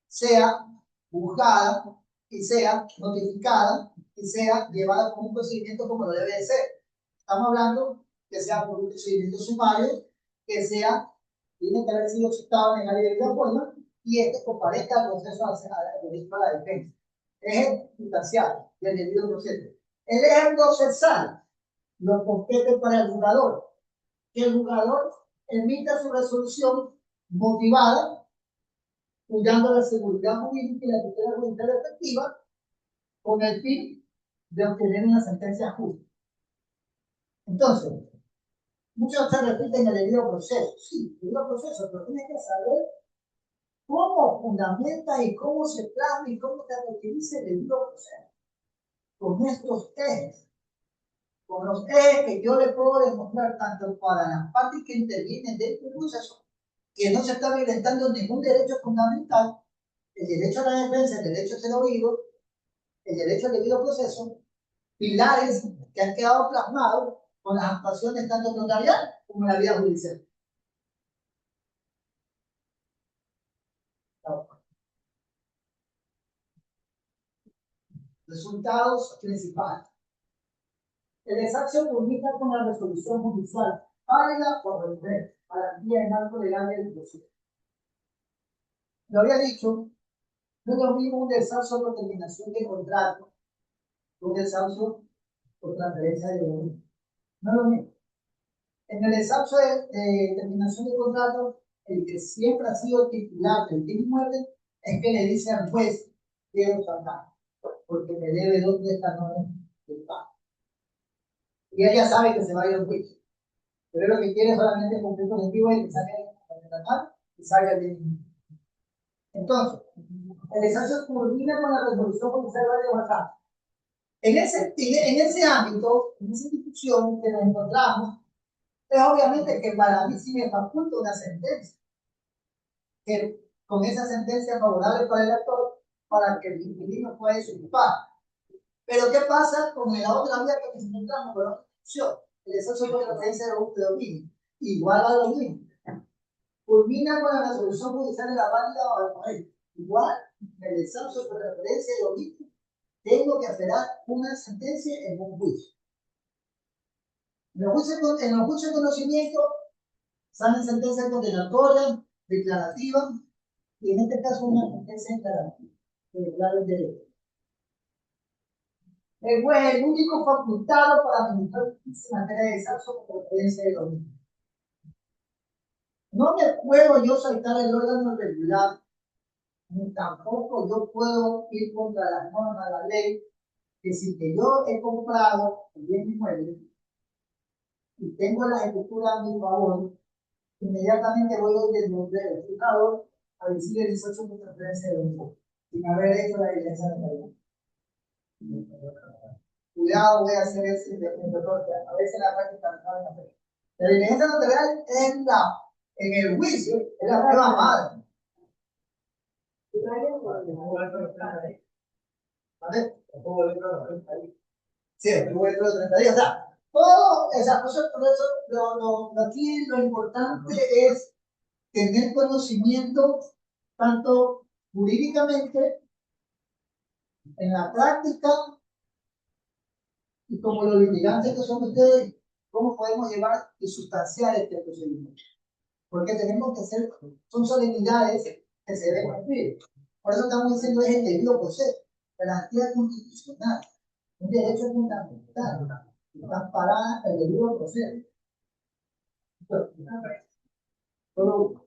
sea juzgada y sea notificada y sea llevada con un procedimiento como lo debe de ser. Estamos hablando que sea por un procedimiento sumario, que tiene que haber sido citado en el área de la forma y comparezca al proceso a la defensa. Es sustancial y el debido proceso. El eje procesal lo compete para el jugador, que el jugador emita su resolución motivada, cuidando la seguridad jurídica y la tutela judicial efectiva, con el fin de obtener una sentencia justa. Entonces, muchos se repiten el debido proceso. Sí, el debido proceso, pero tienes que saber cómo fundamenta y cómo se plasma y cómo se utiliza el debido proceso. Con estos ejes. Con los ejes que yo le puedo demostrar tanto para las partes que intervienen dentro del proceso, que no se está violentando ningún derecho fundamental, el derecho a la defensa, el derecho a ser oído, el derecho al debido proceso, pilares que han quedado plasmados con las actuaciones tanto notarial como en la vida judicial. Resultados principales. El desahucio culmina con la resolución judicial, válida por retener, garantía en algo legal del proceso. Lo había dicho, no es lo mismo un desahucio por terminación de contrato que un desahucio por transferencia de derecho. No es lo mismo. En el desahucio de terminación de contrato, el que siempre ha sido titular del bien inmueble es que le dice al juez: quiero sacar, porque me debe 2 prestaciones del pago. Y ella sabe que se va a ir al juicio. Pero lo que quiere solamente cumplir con el objetivo y que salga y salga bien. Entonces, el desahucio culmina con la resolución judicial de WhatsApp. En ese ámbito, en esa institución que nos encontramos, es obviamente que para mí sí me faculta una sentencia. Que con esa sentencia favorable para el actor, para que el inquilino pueda disculpar. Pero ¿qué pasa con la otra vía que nos encontramos con la otra institución? El desahucio por transferencia de dominio. Igual a lo mismo. Culmina con la resolución judicial de la válida o del poder. Igual, el desahucio por referencia de dominio, tengo que esperar una sentencia en un juicio. En los juicios de conocimiento salen sentencias condenatorias, declarativas, y en este caso una competencia en garantía de violar el derecho. El juez es el único facultado para administrar justicia en materia de desarrollo con preferencia de los mismos. No me puedo yo saltar el órgano regular, ni tampoco yo puedo ir contra las normas de la ley, que si que yo he comprado el bien inmueble y tengo la escritura a mi favor, inmediatamente voy a ir del juzgado a decirle el 18 con preferencia de los mismos, sin haber hecho la diligencia de la ley. Cuidado, voy a hacer ese error, a veces la práctica no saben hacer. La diligencia notarial es en el juicio, es la prueba madre. ¿Vale? Sí, el dentro de 30 días. O sea, todo, por eso aquí lo importante es tener conocimiento tanto jurídicamente, en la práctica, y como los litigantes que son ustedes, cómo podemos llevar y sustanciar este procedimiento. Porque tenemos que hacer, son solemnidades que se deben cumplir. Por eso estamos diciendo es el debido proceso, garantía constitucional, un derecho fundamental, está parada el debido proceso. Solo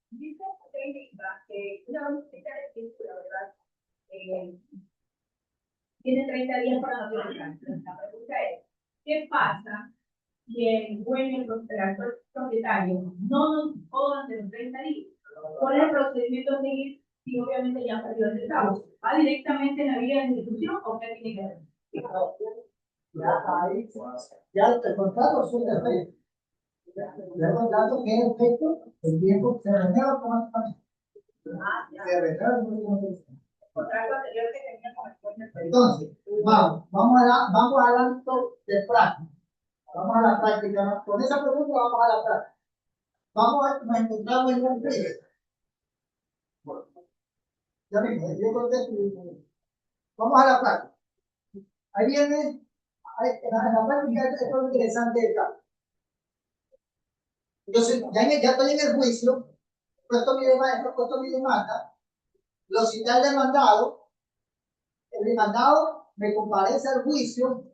Dice que una visita de título, ¿verdad? Tiene 30 días para notificar. La pregunta es, ¿qué pasa si el dueño, el actual propietario, no notificó durante los 30 días? ¿Cuál es el procedimiento a seguir si obviamente ya perdió el centavo? ¿Va directamente en la vía de ejecución o qué tiene que hacer? ya el contrato es un efecto. Ya el contrato que es efecto, el tiempo se renueva automáticamente. Se renueva automáticamente. Contrato anterior que tenía con el dueño. Entonces, vamos al ámbito de práctica. Vamos a la práctica, ¿no? Con esa pregunta vamos a la práctica. Nos encontramos en un juicio. Ya mismo, yo contesto. Vamos a la práctica. Ahí viene, en la práctica es lo interesante de acá. Entonces, ya estoy en el juicio, puesto mi demanda, lo cité al demandado, el demandado me comparece al juicio.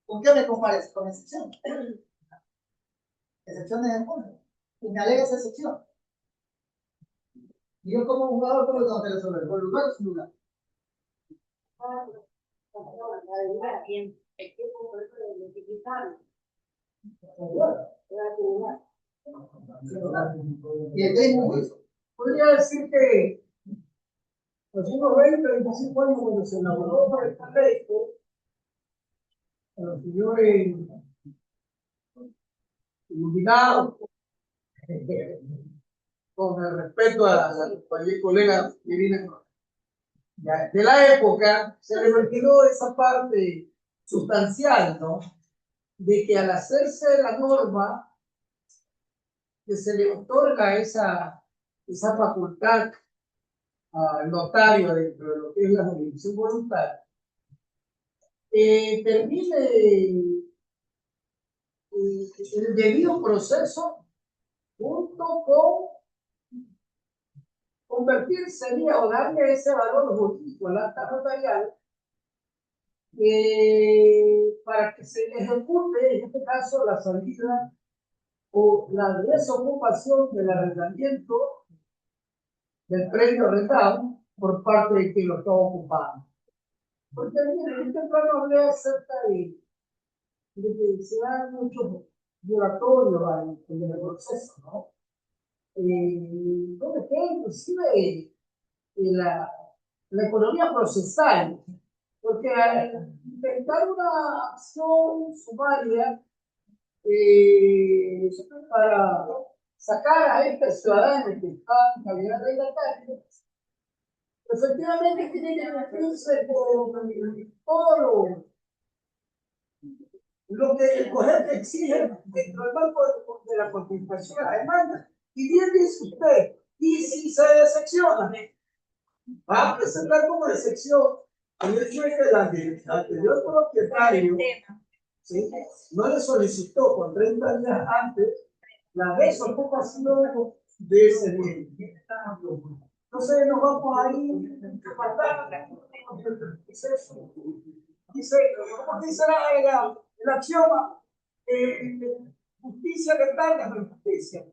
¿Con qué me comparece? Con excepción. Excepciones de fondo. Y me alega esa excepción. Y yo como jugador, ¿cómo lo tengo que resolver? ¿Con lugar o sin lugar? Y el mismo juicio. Podría decir que los unos 20, 25 años cuando se elaboró para esta ley, los señores iluminados, con el respeto a la colega que viene de la época, se le retiró esa parte sustancial, ¿no? De que al hacerse la norma, que se le otorga esa facultad al notario dentro de lo que es la jurisdicción voluntaria, termine el debido proceso junto con convertirse o darle ese valor jurídico al acta notarial para que se ejecute, en este caso, la salida o la desocupación del arrendamiento del predio arrendado por parte de quien lo está ocupando. Porque miren, este plano hablé acerca de que se dan muchos violatorios en el proceso, ¿no? Donde queda inclusive la economía procesal, porque al intentar una acción sumaria para sacar a estos ciudadanos que están en calidad de legatarios, efectivamente tiene que cumplirse con todo lo que el COGEP exige dentro del marco de la contestación a la demanda. Y bien dice usted, y si se decepciona, va a presentar como excepción el hecho de que el anterior propietario, ¿sí?, no le solicitó con 30 días antes la desocupación de ese bien. Entonces nos vamos a ir dice, ¿cómo dice el axioma? Justicia que tarda, pero justicia.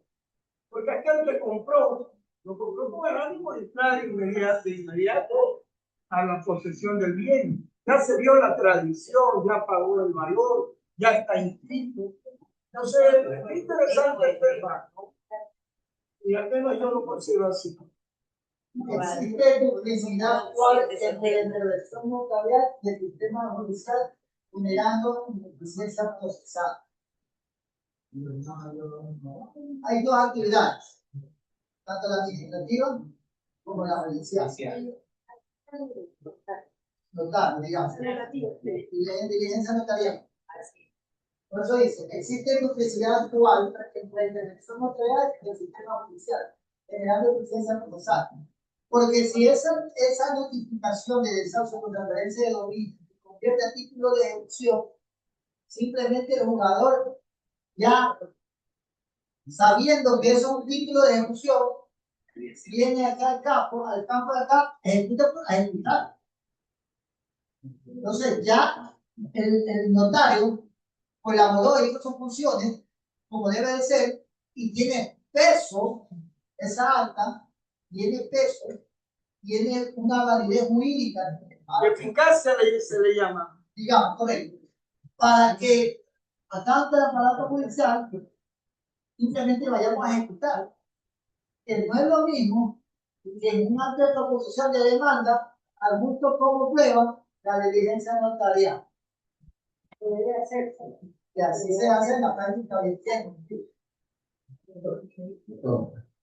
Porque aquel que compró, lo compró con el ánimo de entrar de inmediato a la posesión del bien. Ya se vio la tradición, ya pagó el valor, ya está inscrito. Entonces, es interesante el tema, ¿no? Y al menos yo lo considero así. Existe duplicidad actual entre la versión notarial y el sistema judicial, generando ineficiencia procesal. Hay dos actividades, tanto la administrativa como la judicial. Notable, digamos. Y la diligencia notarial. Por eso dice, existe duplicidad actual entre la versión notarial y el sistema judicial, generando ineficiencia procesal. Porque si esa notificación de desahucio con transferencia de dominio se convierte a título de ejecución, simplemente el jugador, ya sabiendo que es un título de ejecución, viene acá al campo de acá, ejecuta a ejecutar. Entonces ya el notario colaboró y hizo sus funciones como debe de ser y tiene peso, esa acta tiene peso, tiene una validez jurídica. Eficacia se le llama. Digamos, correcto. Para que a tanto el aparato judicial simplemente vayamos a ejecutar. Que no es lo mismo que en un acto de proposición de demanda, al gusto como prueba, la diligencia notarial. Debe hacerse. Y así se hace en la práctica del tiempo.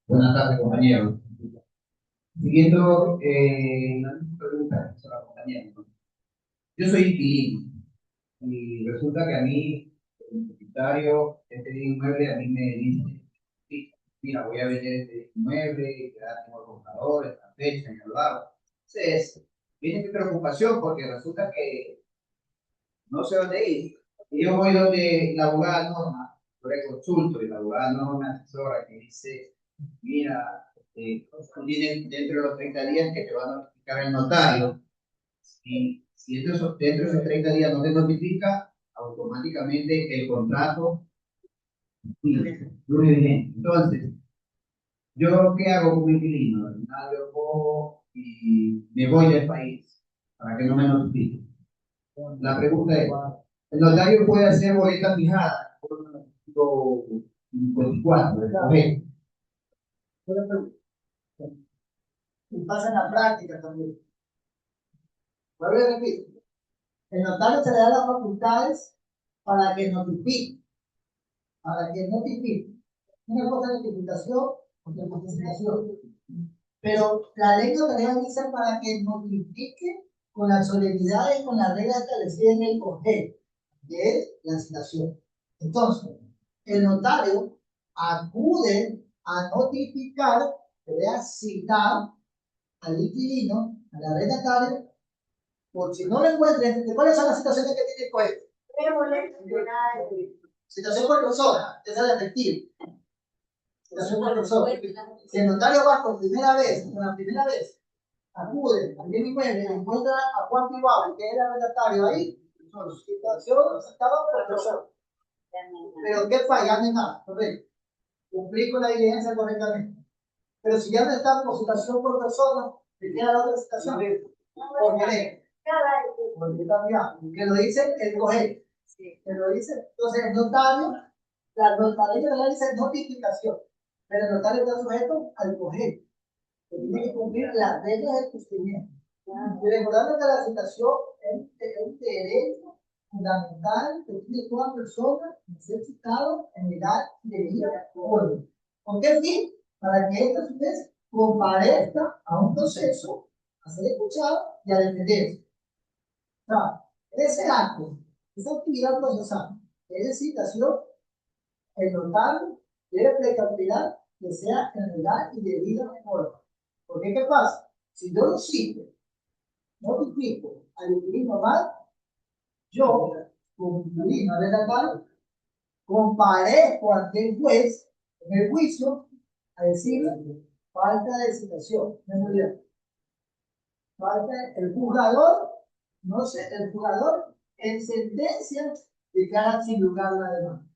Buenas tardes, compañeros. Siguiendo la misma pregunta que hizo la compañera, ¿no? Yo soy inquilino y resulta que a mí, el propietario de este inmueble, a mí me dice, sí, mira, voy a vender este inmueble, ya tengo el comprador, esta fecha, en el lado. Entonces, viene mi preocupación porque resulta que no sé dónde ir. Y yo voy donde la abogada Norma, yo le consulto y la abogada Norma me asesora que dice, mira, tú tienes dentro de los 30 días que te va a notificar el notario. Y si dentro de esos 30 días no te notifica, automáticamente el contrato fluye bien. Entonces, ¿yo qué hago con mi inquilino? Al final yo cojo y me voy del país para que no me notifique. La pregunta es, ¿el notario puede hacer boleta fijada por el artículo 54 del correo? Y pasa en la práctica también. Vuelvo y repito. El notario se le da las facultades para que notifique. Para que notifique. Una cosa es notificación, otra cosa es notificación. Pero la ley notarial dice para que notifique con las solemnidades, con las reglas establecidas en el COGEL, que es la citación. Entonces, el notario acude a notificar, debe citar al inquilino, a la arrendataria, por si no lo encuentren, ¿cuáles son las situaciones que tiene el COGEL? Situación por persona, esa es la efectiva. Situación por persona. Si el notario va por primera vez, acude al bien inmueble, encuentra a Juan Pibao, que era el arrendatario ahí, situación estaba por persona. Pero ¿qué falla? No hay nada, correcto. Cumplir con la diligencia correctamente. Pero si ya no está por situación por persona, ¿de qué era la otra situación? Por gerente. Porque también, que lo dice el COGEL. Que lo dice, entonces el notario, la notaría dice notificación, pero el notario está sujeto al COGEL, que tiene que cumplir las reglas del cumplimiento. Y recordando que la citación es un derecho fundamental que tiene toda persona en ser citado en edad de vida. ¿Con qué fin? Para que esta vez comparezca a un proceso, a ser escuchado y a defenderse. O sea, ese acto, esa actividad procesal, esa citación, el notario debe precautelar que sea en realidad y de vida forma. Porque ¿qué pasa? Si yo lo cito, notifico al inquilino mal, yo, como inquilino arrendatario, comparezco ante el juez en el juicio a decir falta de citación. Muy bien. Falta el juzgador, no sé, el juzgador en sentencia declara sin lugar la demanda.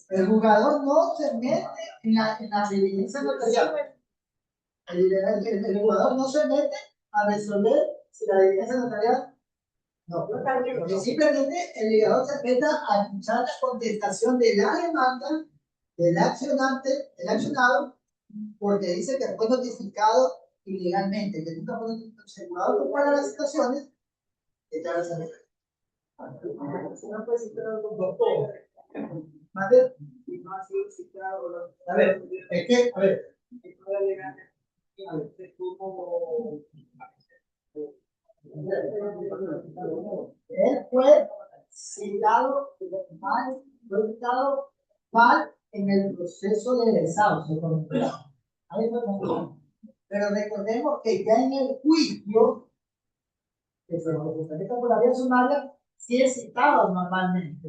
El juzgador no se mete en la diligencia notarial. El jugador no se mete a resolver si la diligencia notarial no. Simplemente el ligador se mete a escuchar la contestación de la demanda del accionante, el accionado, porque dice que fue notificado ilegalmente, que nunca fue notificado. El jugador compara las situaciones y te las arregla. No puede citar a los doctores. ¿Vale? Y no ha sido citado. A ver, es que, a ver, él fue citado mal en el proceso de desahucio. Ahí fue como- Pero recordemos que ya en el juicio, que se representa por la vía sumaria, sí es citado normalmente.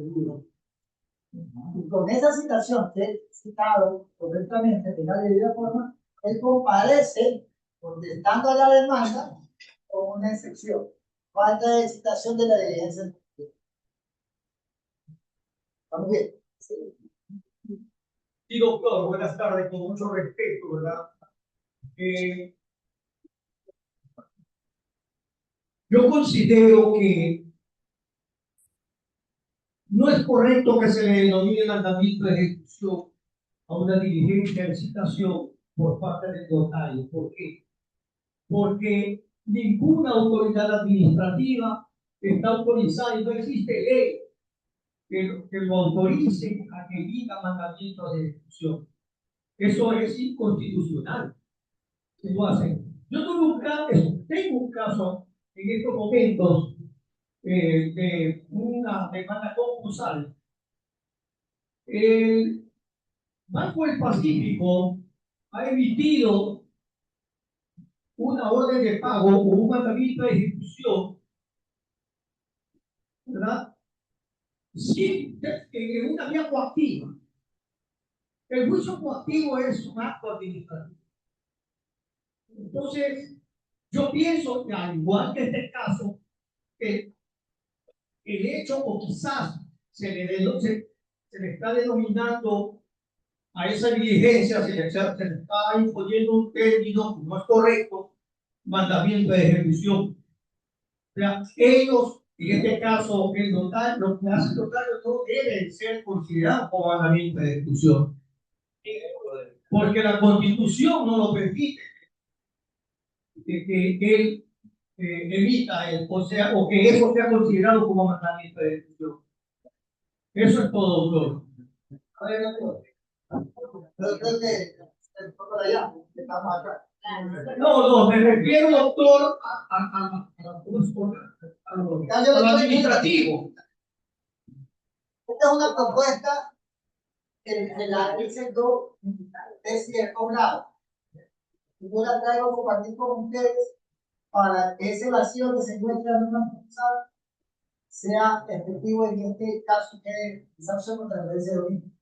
Y con esa citación que es citado correctamente, de la debida forma, él comparece, contestando a la demanda, con una excepción. Falta de citación de la diligencia. ¿Estamos bien? Sí, doctor, buenas tardes, con mucho respeto, ¿verdad? Yo considero que no es correcto que se le denomine mandamiento de ejecución a una diligencia de citación por parte del notario. ¿Por qué? Porque ninguna autoridad administrativa está autorizada y no existe ley que lo autorice a que diga mandamiento de ejecución. Eso es inconstitucional. Lo hacen. Yo tengo un caso en estos momentos de una demanda concursal. El Banco del Pacífico ha emitido una orden de pago o un mandamiento de ejecución, ¿verdad? Sin, en una vía coactiva. El juicio coactivo es un acto administrativo. Entonces, yo pienso que al igual que este caso, el hecho o quizás se le está denominando a esa diligencia, se le está imponiendo un término que no es correcto, mandamiento de ejecución. O sea, ellos, en este caso, el notario, lo que hace el notario no debe ser considerado como mandamiento de ejecución. Porque la Constitución no lo permite que él evita, o que eso sea considerado como mandamiento de ejecución. Eso es todo, doctor. A ver, doctor. Yo creo que por allá, estamos acá. No, me refiero, doctor, a lo administrativo. Esta es una propuesta que la dicen dos especies de lado. Yo la traigo a compartir con ustedes para que ese vacío que se encuentra en una concursal sea efectivo en este caso que es desahucio contra la violencia de origen.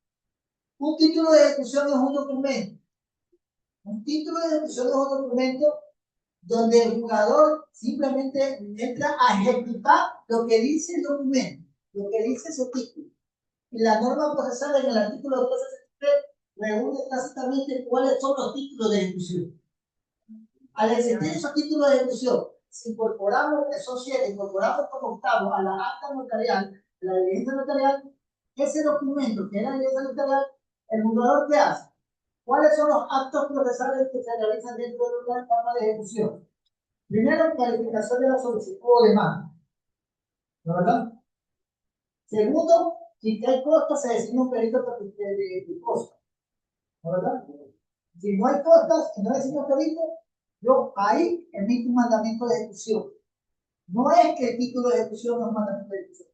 Un título de ejecución es un documento. Un título de ejecución es un documento donde el jugador simplemente entra a ejecutar lo que dice el documento, lo que dice ese título. Y la norma procesal en el artículo 263 reúne tácitamente cuáles son los títulos de ejecución. Al existir esos títulos de ejecución, si incorporamos, esos 7, incorporamos como octavo a la acta notarial, la diligencia notarial, ese documento que es la diligencia notarial, el jugador ¿qué hace? ¿Cuáles son los actos procesales que se realizan dentro de una etapa de ejecución? Primero, calificación de la solicitud o demanda. ¿No verdad? Segundo, si hay costas, se designa un perito de costas. ¿No verdad? Si no hay costas y no designa un perito, yo ahí emito un mandamiento de ejecución. No es que el título de ejecución no es un mandamiento de ejecución.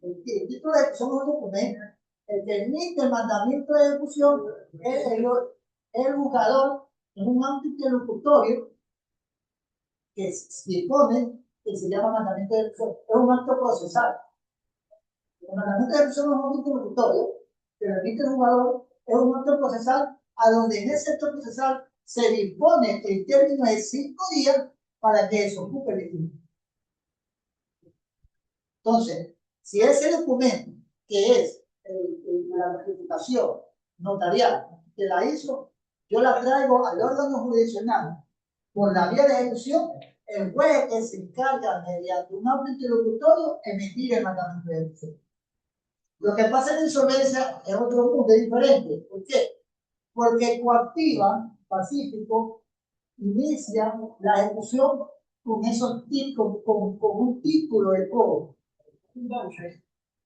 El título de ejecución es un documento. El que emite el mandamiento de ejecución es el juzgador, es un acto interlocutorio que se dispone, que se llama mandamiento de ejecución. Es un acto procesal. El mandamiento de ejecución es un acto interlocutorio que emite el jugador es un acto procesal a donde en ese acto procesal se dispone el término de 5 días para que desocupe el documento. Entonces, si ese documento, que es la ratificación notarial que la hizo, yo la traigo al órgano jurisdiccional por la vía de ejecución, el juez que se encarga mediante un acto interlocutorio emitir el mandamiento de ejecución. Lo que pasa en la insolvencia es otro punto diferente. ¿Por qué? Porque coactiva, Pacífico, inicia la ejecución con esos títulos, con un título de cobro.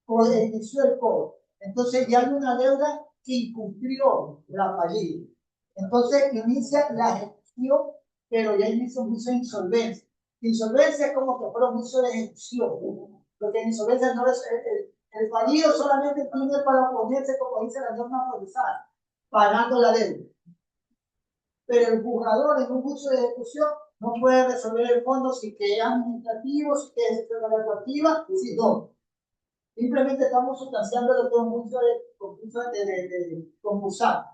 O inició el cobro. Entonces ya hay una deuda que incumplió la fallida. Entonces inicia la ejecución, pero ya inicia un juicio de insolvencia. Insolvencia es como que fuera un juicio de ejecución. Porque en insolvencia no es el fallido solamente tiene para oponerse, como dice la norma procesal, pagando la deuda. Pero el juzgador en un juicio de ejecución no puede resolver el fondo si que es administrativo, si que es retroactiva, si no. Simplemente estamos sustanciando lo que es un juicio de concursal.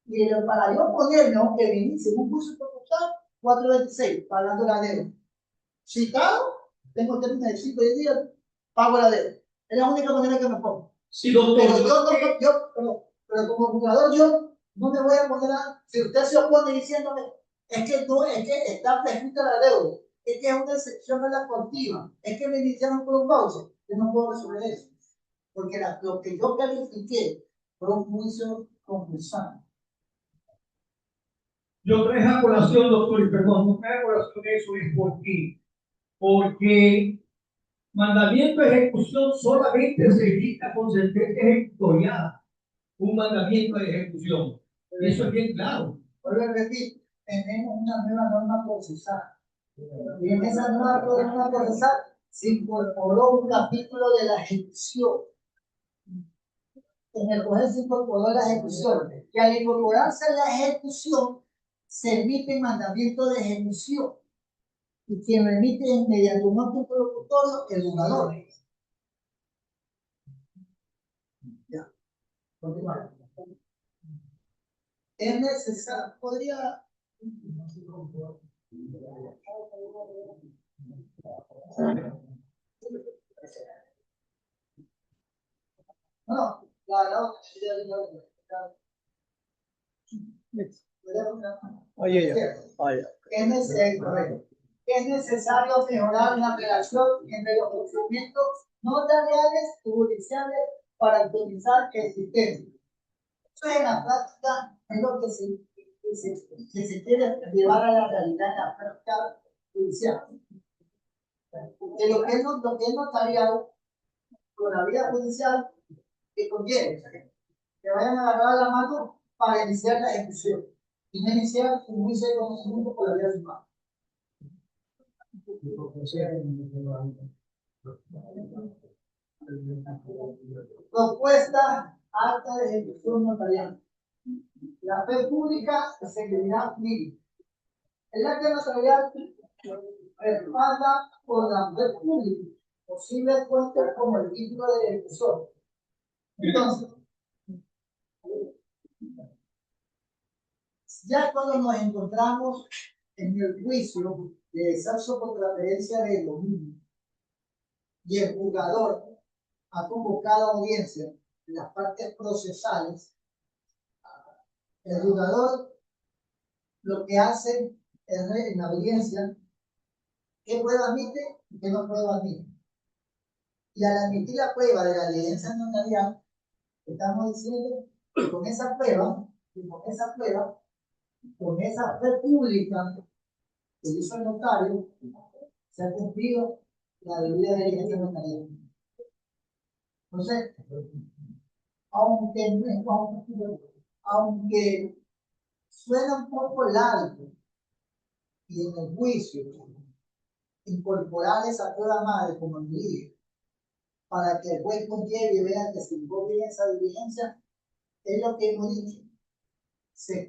Y para yo ponerme, aunque me inicie un juicio concursal, 426, pagando la deuda. Citado, tengo término de 5 días, pago la deuda. Es la única manera que me pongo. Sí, doctor. Pero como jugador yo no me voy a poner a... Si usted se opone diciéndome, es que está prescrita la deuda, es que es una excepción de la continua, es que me iniciaron por un cauce, yo no puedo resolver eso. Porque lo que yo califiqué fue un juicio concursal. Yo traje a colación, doctor, y perdón, no traje a colación eso, es porque mandamiento de ejecución solamente se dicta con sentencia ejecutoriada, un mandamiento de ejecución. Y eso es bien claro. Vuelvo a repetir, tenemos una nueva norma procesal. Y en esa nueva norma procesal se incorporó un capítulo de la ejecución. En el poder se incorporó la ejecución. Y al incorporarse la ejecución, se emite mandamiento de ejecución. Y quien lo emite es mediante un acto interlocutorio, el jugador. Ya. Continuamos. Es necesario, podría. No, es necesario mejorar la relación entre los procedimientos notariales y judiciales para optimizar el sistema. Eso en la práctica es lo que se quiere llevar a la realidad en la práctica judicial. De lo que es notarial con la vía judicial que conlleve que vayan a agarrar la mano para iniciar la ejecución y no iniciar un juicio de conocimiento por la vía humana. Propuesta acta de ejecución notarial. La fe pública y seguridad mínima. El acta notarial respalda por la fe pública posible fuente como el título de ejecución. Entonces, ya cuando nos encontramos en el juicio de descanso por transferencia de dominio y el juzgador ha convocado a audiencia en las partes procesales, el juzgador lo que hace es en la audiencia qué prueba admite y qué no prueba admite. Y al admitir la prueba de la evidencia notarial, estamos diciendo que con esa prueba, con esa fe pública que hizo el notario, se ha cumplido la debida diligencia notarial. Entonces, aunque suena un poco largo y en el juicio incorporar esa prueba madre como el dije, para que el juez conlleve y vea que se incorpore esa diligencia, es lo que hemos dicho. Se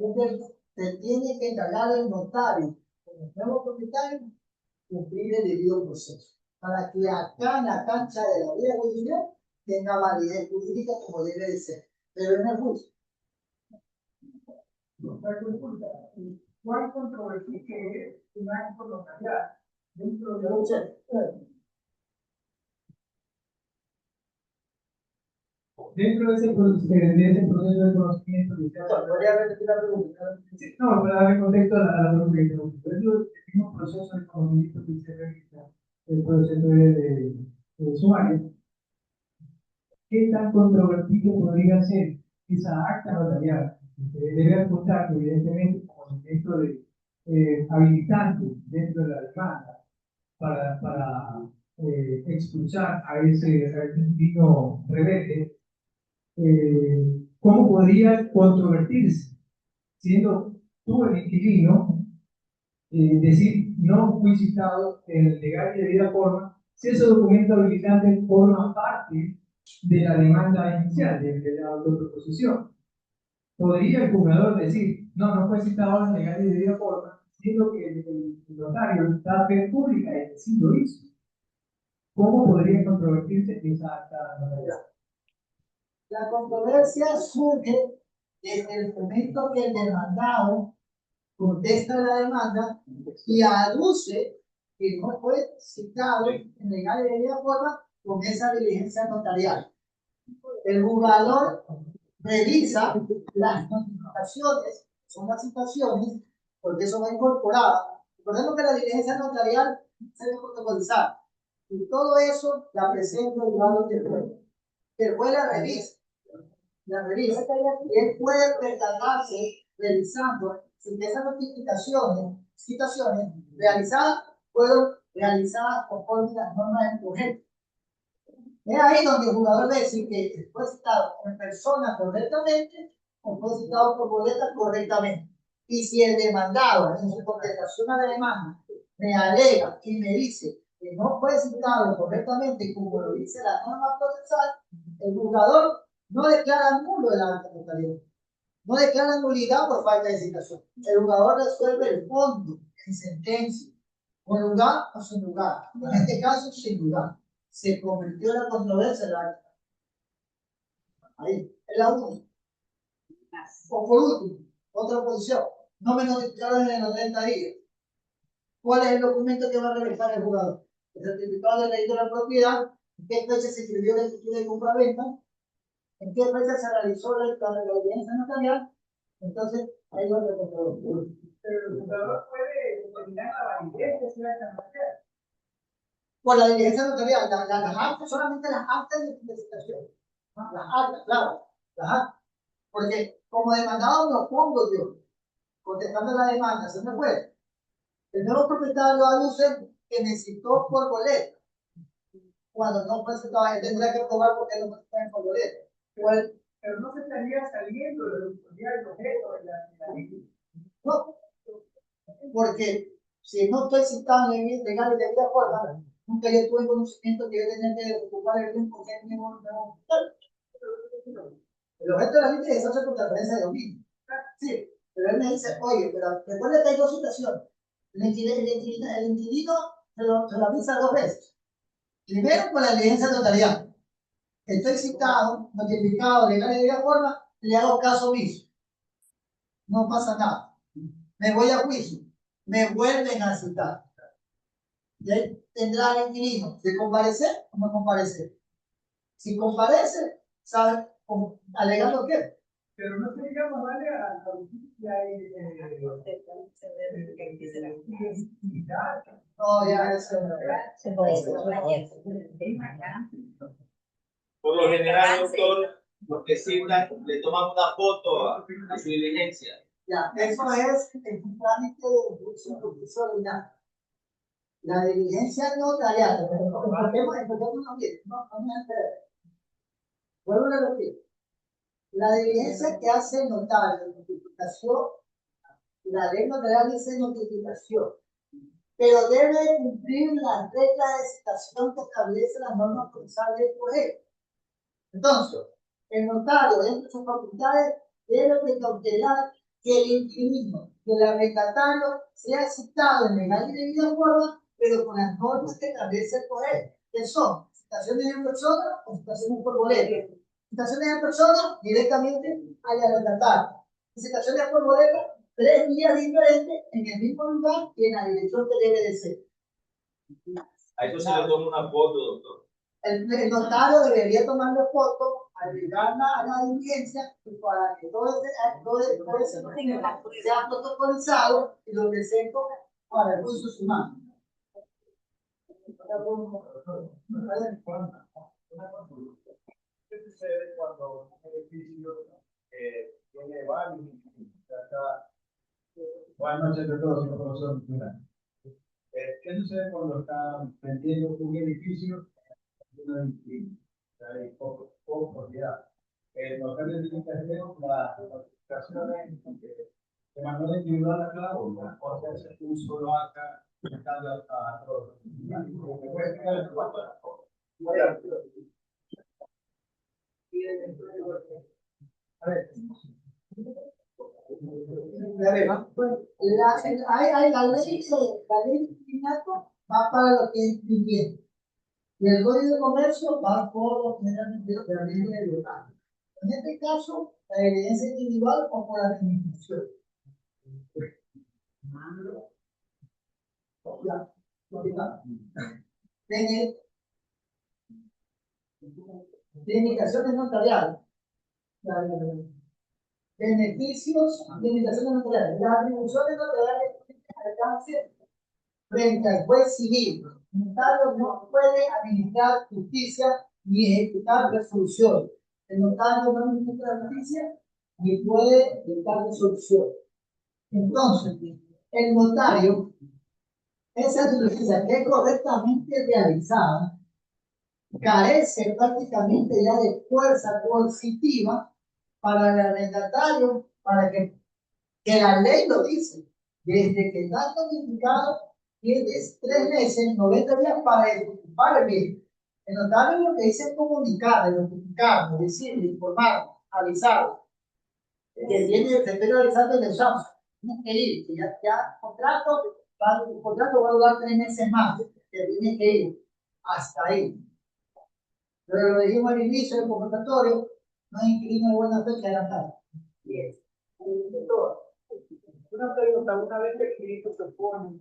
tiene que encargar el notario con el nuevo propietario cumplir el debido proceso, para que acá en la cancha de la vía judicial tenga validez jurídica como debe de ser, pero en el juicio. Otra consulta, ¿cuál controversia que es un acto notarial dentro de dentro de ese proceso de conocimiento que usted ¿Podría repetir la pregunta? sí, no, para darle contexto a la pregunta que tengo. Dentro del mismo proceso de conocimiento que usted realiza, el proceso de sumario, ¿qué tan controvertido podría ser esa acta notarial? Usted debe apuntar, evidentemente, como dentro de habilitante dentro de la demanda para expulsar a ese inquilino rebelde. ¿Cómo podría controvertirse? Siendo tú el inquilino, decir no fui citado en legal y debida forma, si ese documento habilitante forma parte de la demanda inicial, de la autoproposición. Podría el juzgador decir, no, no fue citado en legal y debida forma, siendo que el notario está fe pública y así lo hizo. ¿Cómo podría controvertirse esa acta notarial? La controversia surge desde el momento que el demandado contesta la demanda y aduce que no fue citado en legal y debida forma con esa diligencia notarial. El juzgador revisa las notificaciones, son las citaciones, porque eso va incorporado. Recordemos que la diligencia notarial se debe protocolizar. Y todo eso la presenta el juzgador del juez. El juez la revisa. Y él puede percatarse revisando si esas notificaciones, citaciones realizadas fueron realizadas conforme a las normas del proyecto. Es ahí donde el jugador ve si que fue citado en persona correctamente o fue citado por boleta correctamente. Y si el demandado, en su contestación a la demanda, me alega y me dice que no fue citado correctamente como lo dice la norma procesal, el juzgador no declara nulo el acta notarial. No declara nulidad por falta de citación. El jugador resuelve el fondo en sentencia, con lugar o sin lugar. En este caso, sin lugar. Se convirtió en la controversia del acta. Ahí, es la única. O por último, otra posición. No me notificaron en los 30 días. ¿Cuál es el documento que va a realizar el jugador? El certificado de registro de la propiedad, en qué fecha se escribió la escritura de compraventa, en qué fecha se realizó la diligencia notarial. Entonces, ahí va a controversia. Pero el juzgador puede determinar la validez de esa acta notarial. Por la diligencia notarial, las actas, solamente las actas de citación. Las actas, claro, las actas. Porque como demandado me opongo yo, contestando la demanda, se me fue. El nuevo propietario aduce que me citó por boleta. Cuando no fue citado, él tendrá que probar porque no fue citado por boleta. Pero no se estaría saliendo de la autoridad del objeto de la ley. No, porque si no estoy citado en legal y de debida forma, nunca yo tuve conocimiento que yo tenía que ocupar el tiempo que me el objeto de la ley es hacer por transferencia de dominio. Sí, pero él me dice, oye, pero recuerda que hay dos situaciones. El inquilino se lo avisa 2 veces. Primero, con la diligencia notarial. Estoy citado, notificado, legal y de debida forma, le hago caso omiso. No pasa nada. Me voy a juicio. Me vuelven a citar. Y ahí tendrá el inquilino de comparecer o no comparecer. Si comparece, ¿sabe? Alegando qué. Pero no sería más vale a la justicia No, ya eso. Por lo general, doctor, los que citan le toman una foto a su diligencia. Ya, eso es un trámite de juicio ordinario. La diligencia notarial, empecemos bien, no me enteré. Vuelvo a repetir. La diligencia que hace el notario de notificación, la ley notarial dice notificación, pero debe cumplir las reglas de citación que establece la norma procesal del proyecto. Entonces, el notario, dentro de sus facultades, debe de cautelar que el inquilino, que el arrendatario sea citado en legal y debida forma, pero con las normas que establece el proyecto, que son citaciones en persona o citaciones por boleto. Citaciones en persona directamente al arrendatario. Licitaciones por bodega, 3 días diferentes en el mismo lugar y en la dirección que debe de ser. A eso se le toma una foto, doctor. El notario debería tomarle foto, agregarla a la diligencia y para que todo ese documento sea protocolizado y lo presento para el juicio humano. ¿Qué sucede cuando un edificio tiene varios edificios? Buenas noches a todos, profesor. ¿Qué sucede cuando están vendiendo un edificio? Hay poco propiedad. Los cambios tienen que hacer las notificaciones de manera individual acá o hacerse un solo acá a todos. A ver. La ley de Pinaco va para lo que es vivienda. Y el código de comercio va por lo que es de la ley de local. En este caso, la evidencia individual o por la administración. Tener limitaciones notariales. Beneficios, limitaciones notariales. Las atribuciones notariales tienen alcance frente al juez civil. El notario no puede administrar justicia ni ejecutar resolución. El notario no administra justicia ni puede dictar resolución. Entonces, el notario, esa diligencia que es correctamente realizada, carece prácticamente ya de fuerza coercitiva para el arrendatario, para que la ley lo dice, desde que está notificado, tienes 3 meses, 90 días para ocupar el bien. El notario lo que dice es comunicar, notificar, decirle, informar, avisar, que tiene que estar realizando el examen. Tienes que ir, que ya contrato va a durar 3 meses más, que tienes que ir hasta ahí. Pero lo dijimos al inicio del convocatorio, no hay inquilino de buena fe que haga nada. Bien. Una pregunta, una vez que el inquilino se pone,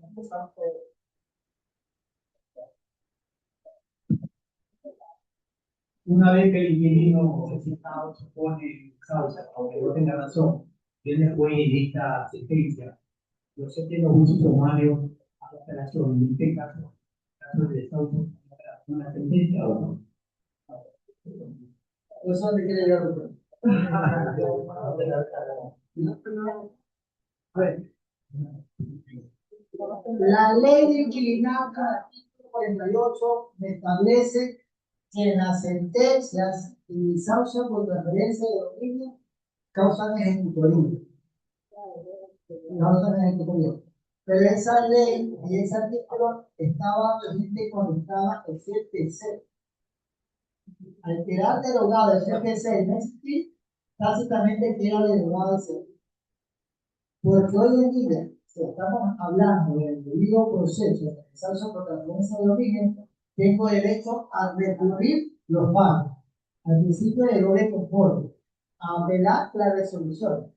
Una vez que el inquilino necesitado se pone en causa, aunque no tenga razón, viene el juez y dicta sentencia. Yo sé que los juicios sumarios a la apelación, en este caso, de desahucio, una sentencia o no. Eso es lo que quiere llegar a ver. La ley de inquilinato, artículo 48, establece que las sentencias y desahucio por transferencia de dominio causan ejecutoría. Pero esa ley y ese artículo estaba vigente cuando estaba el CPC. Al quedar derogado el CPC no existir, básicamente queda derogado el CPC. Porque hoy en día, si estamos hablando del debido proceso de desahucio por transferencia de dominio, tengo derecho a recurrir los pagos, al principio de doble conforme, a apelar la resolución.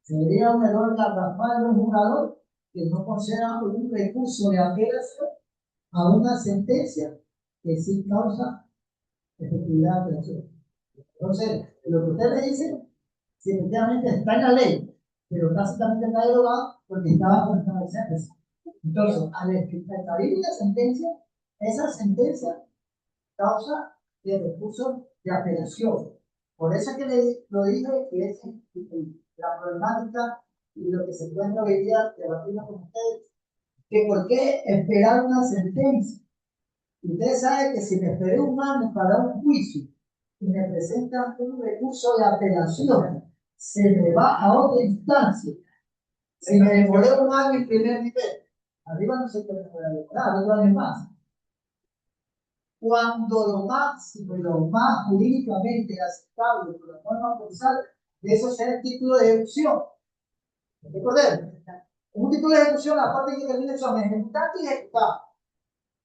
Sería un error garrafal de un jugador que no conceda un recurso de apelación a una sentencia que sí causa efectividad de apelación. Entonces, lo que usted me dice, si efectivamente está en la ley, pero básicamente está derogado porque estaba por establecerse. Entonces, al escribir una sentencia, esa sentencia causa de recurso de apelación. Por eso es que lo dije que es la problemática y lo que se encuentra hoy día debatiendo con ustedes, que por qué esperar una sentencia. Ustedes saben que si me esperé un año para un juicio y me presentan un recurso de apelación, se me va a otra instancia. Si me demoré un año en primer nivel, arriba no sé qué me voy a demorar, 2 años más. Cuando lo máximo y lo más jurídicamente aceptable por la norma procesal, de eso será el título de ejecución. Recordemos, en un título de ejecución, la parte que termina son ejecutante y ejecutado.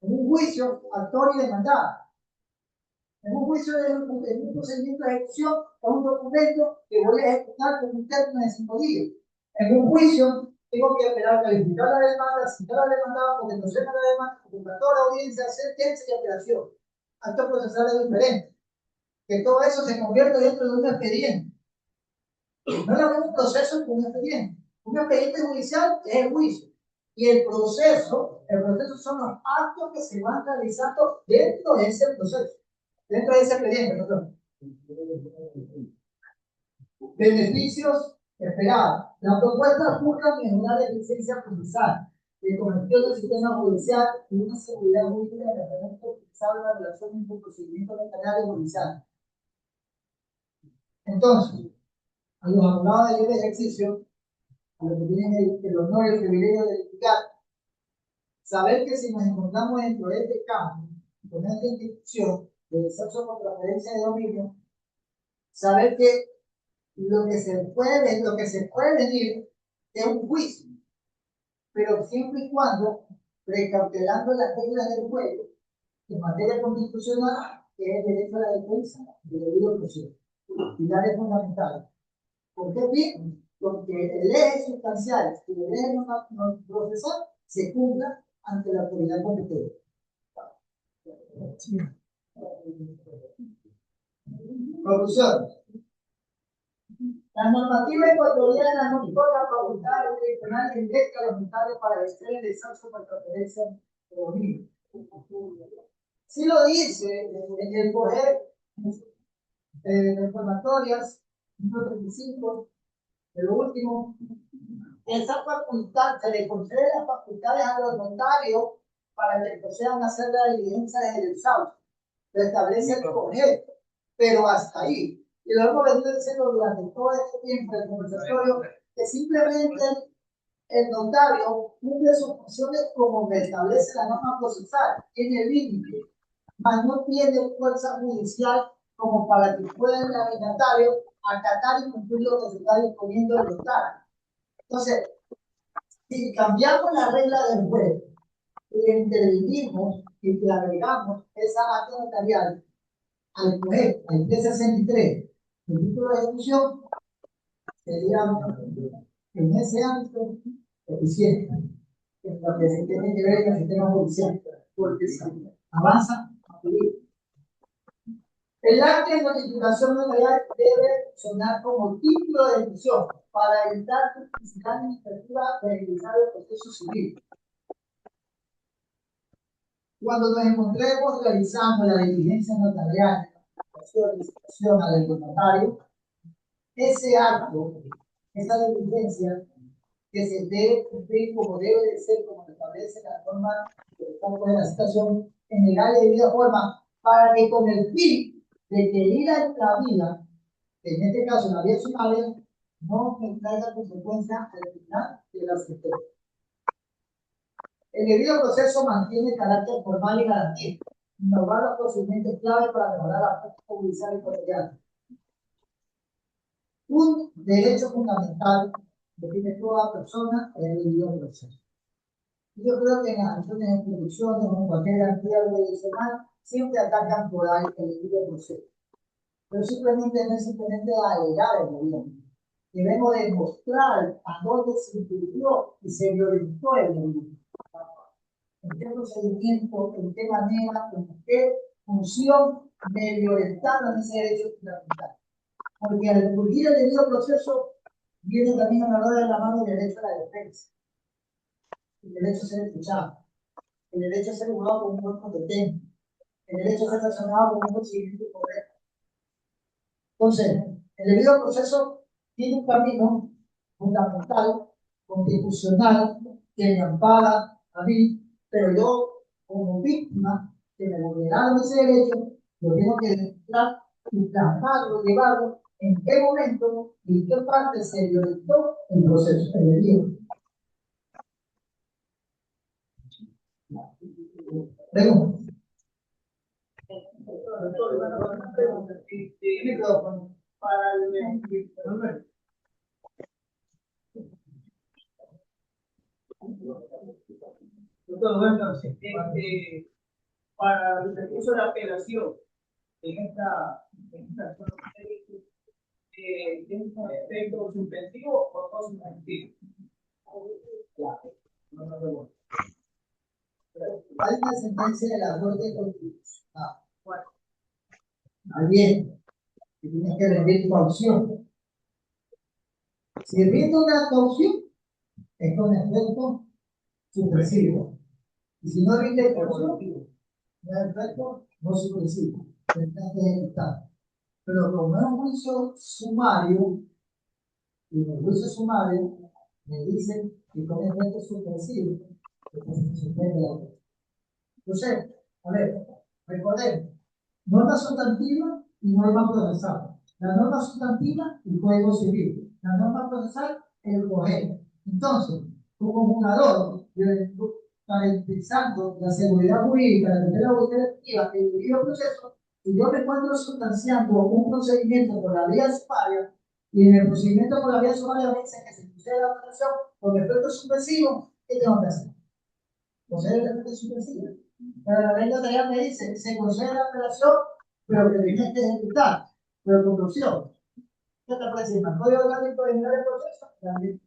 En un juicio, actor y demandado. En un juicio, en un procedimiento de ejecución, un documento que voy a ejecutar con un término de 5 días. En un juicio, tengo que esperar a calificar la demanda, citar a la demandada, porque no suena la demanda, convocatoria, audiencia, sentencia y apelación. Acto procesal es diferente. Que todo eso se convierte dentro de un expediente. No es lo mismo un proceso que un expediente. Un expediente judicial es el juicio. Y el proceso son los actos que se van realizando dentro de ese proceso, dentro de ese expediente, perdón. Beneficios esperados. La propuesta busca mejorar la eficiencia procesal, el conectivo del sistema judicial y una seguridad jurídica de referente utilizable en la relación entre procedimientos notariales y judiciales. Entonces, a los abogados de libre ejercicio, a los que tienen el honor y el privilegio de litigar, saber que si nos encontramos dentro de este campo, con esta institución de sexo contra la violencia de dominio, saber que lo que se puede venir es un juicio, pero siempre y cuando precautelando las reglas del juego en materia constitucional, que es el derecho a la defensa del debido proceso. Pilares fundamentales. ¿Por qué bien? Porque el eje sustancial y el eje no procesal se cumpla ante la autoridad competente. Conclusión. La normativa ecuatoriana no otorga facultades tradicionales directas a los notarios para ejercer el desarrollo por transferencia de dominio. Sí lo dice en el poder de informatorias, 135, de lo último, esa facultad se le concede las facultades a los notarios para que procedan a hacer la diligencia desde el desahucio. Lo establece el poder, pero hasta ahí. Y lo hemos venido diciendo durante todo este tiempo del conversatorio, que simplemente el notario cumple sus funciones como me establece la norma procesal, tiene límite, mas no tiene fuerza judicial como para que pueda el notario acatar y cumplir lo que se está disponiendo el notario. Entonces, si cambiamos la regla del juego y intervinimos y le agregamos esa acta notarial al juez, al 363, el título de ejecución, sería en ese ámbito eficiente, en lo que se tiene que ver con el sistema judicial, porque se avanza a pedir. El acta de notificación notarial debe sonar como título de ejecución para evitar duplicidad administrativa de realizar el proceso civil. Cuando nos encontremos realizando la diligencia notarial, la solicitación al notario, ese acto, esa diligencia que se debe cumplir como debe de ser, como establece la norma de la situación en legal y de debida forma, para que con el fin de que ir a la vía, en este caso la vía sumaria, no me traiga consecuencias al final de la sentencia. El debido proceso mantiene carácter formal y garantía, innovar los procedimientos clave para mejorar la práctica judicial y cotidiana. Un derecho fundamental que tiene toda persona es el debido proceso. Yo creo que en las acciones de introducción, en cualquier garantía adicional, siempre atacan por ahí el debido proceso. Pero simplemente no es simplemente alegar el gobierno. Debemos demostrar a dónde se incluyó y se violentó el gobierno. En qué procedimiento, en qué manera, en qué función me violentaron ese derecho fundamental. Porque al incluir el debido proceso, viene también a la hora de la mano el derecho a la defensa, el derecho a ser escuchado, el derecho a ser juzgado como un juez competente, el derecho a ser sancionado como un procedimiento correcto. Entonces, el debido proceso tiene un camino fundamental, constitucional, que me ampara a mí, pero yo, como víctima, que me vulneraron ese derecho, lo tengo que demostrar y plasmarlo, llevarlo, en qué momento y en qué parte se violentó el proceso, el debido. Pregunta. Micrófono. Para el Doctor, entonces, para el recurso de apelación, en esta zona, efecto suspensivo o no suspensivo. Hay una sentencia de la Corte Constitucional. Alguien que tiene que rendir caución. Si rinde una caución, es con efecto supresivo. Y si no rinde caución, no es efecto no supresivo. Tendrá que ejecutar. Pero como es un juicio sumario, y en el juicio sumario me dicen que con efecto supresivo, entonces se suspende la otra. Entonces, a ver, recordemos, norma sustantiva y norma procesal. La norma sustantiva, el Código Civil. La norma procesal, el COGEL. Entonces, como jugador, garantizando la seguridad jurídica, la tutela jurídica, el debido proceso, si yo me encuentro sustanciando un procedimiento por la vía sumaria, y en el procedimiento por la vía sumaria me dice que se procede a la operación con efecto suspensivo, ¿qué tengo que hacer? Proceder el efecto suspensivo. Pero la ley notarial me dice, se concede la apelación, pero que tienes que ejecutar. Pero conclusión, ¿qué te parece? ¿El Código Orgánico de el proceso? También.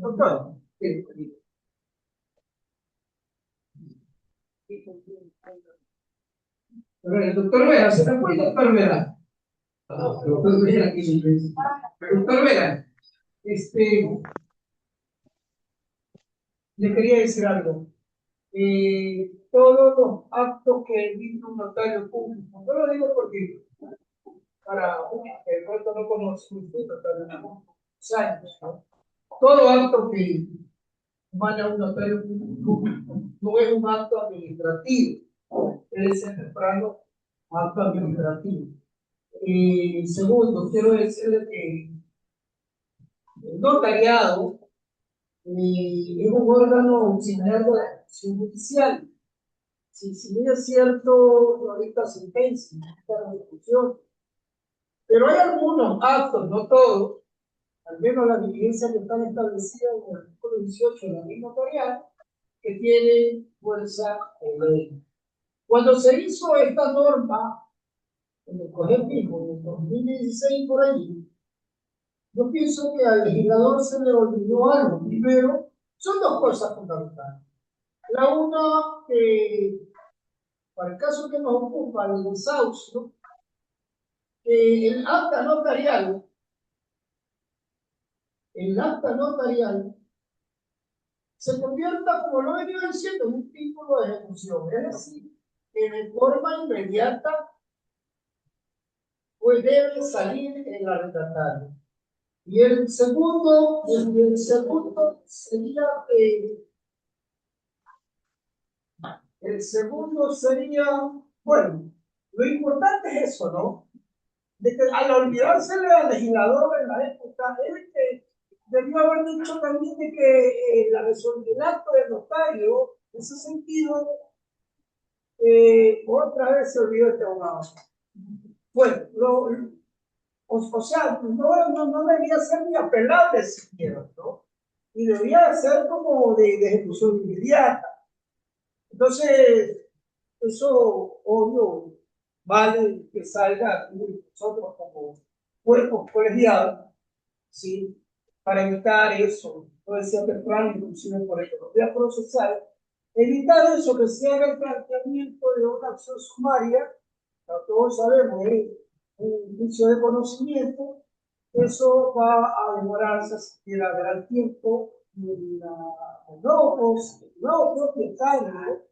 Doctor, El doctor Vera, ¿se está por el doctor Vera? Doctor Vera, aquí sí. Doctor Vera, le quería decir algo. Todos los actos que emite un notario público, yo lo digo porque para el resto no conoce usted notario muchos años, ¿no? Todo acto que manda un notario público no es un acto administrativo, es temprano acto administrativo. Segundo, quiero decirle que el notariado es un órgano auxiliar de la ejecución judicial. Si bien es cierto, no dicta sentencia, no dicta ejecución, pero hay algunos actos, no todos, al menos las diligencias que están establecidas en el artículo 18 de la ley notarial, que tienen fuerza de ley. Cuando se hizo esta norma, en el COGEL mismo, en el 2016 por ahí, yo pienso que al legislador se le olvidó algo. Primero, son dos cosas fundamentales. La una, para el caso que nos ocupa, el desahucio, el acta notarial se convierta, como lo he venido diciendo, en un título de ejecución. Es decir, que de forma inmediata pues debe salir el arrendatario. Y el segundo sería, bueno, lo importante es eso, ¿no? De que al olvidársele al legislador en la época, es que debió haber dicho también de que el acto del notario, en ese sentido, otra vez se olvidó este abogado. Bueno, o sea, no debía ser ni apelable siquiera, ¿no? Y debía ser como de ejecución inmediata. Entonces, eso, obvio, vale que salga nosotros como cuerpos colegiados, ¿sí? Para evitar eso, no decía temprano, inclusive por economía procesal, evitar eso, que se haga el planteamiento de una acción sumaria, todos sabemos, un juicio de conocimiento, eso va a demorarse, si quiera haber tiempo, no propietario,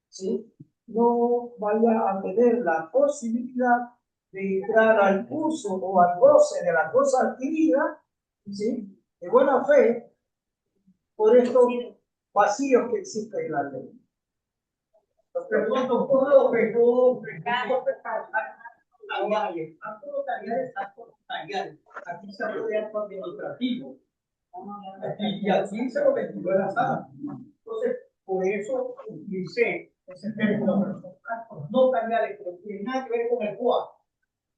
¿sí? No vaya a tener la posibilidad de entrar al uso o al goce de la cosa adquirida, ¿sí? De buena fe, por estos vacíos que existen en la ley. Perdón, doctor, pero acto notarial es acto notarial. Aquí se habla de acto administrativo. Y aquí se lo vendió en la sala. Entonces, por eso utilicé ese término, pero son actos notariales que no tienen nada que ver con el COA.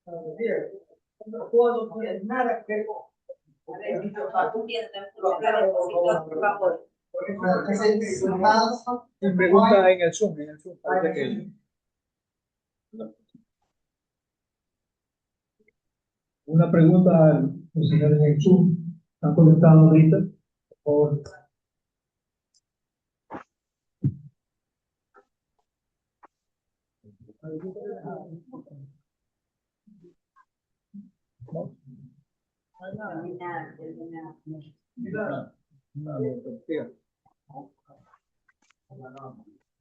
El COA no tiene nada que ver con Pregunta en el Zoom, parece que una pregunta al señor en el Zoom. ¿Están conectados ahorita? Por favor.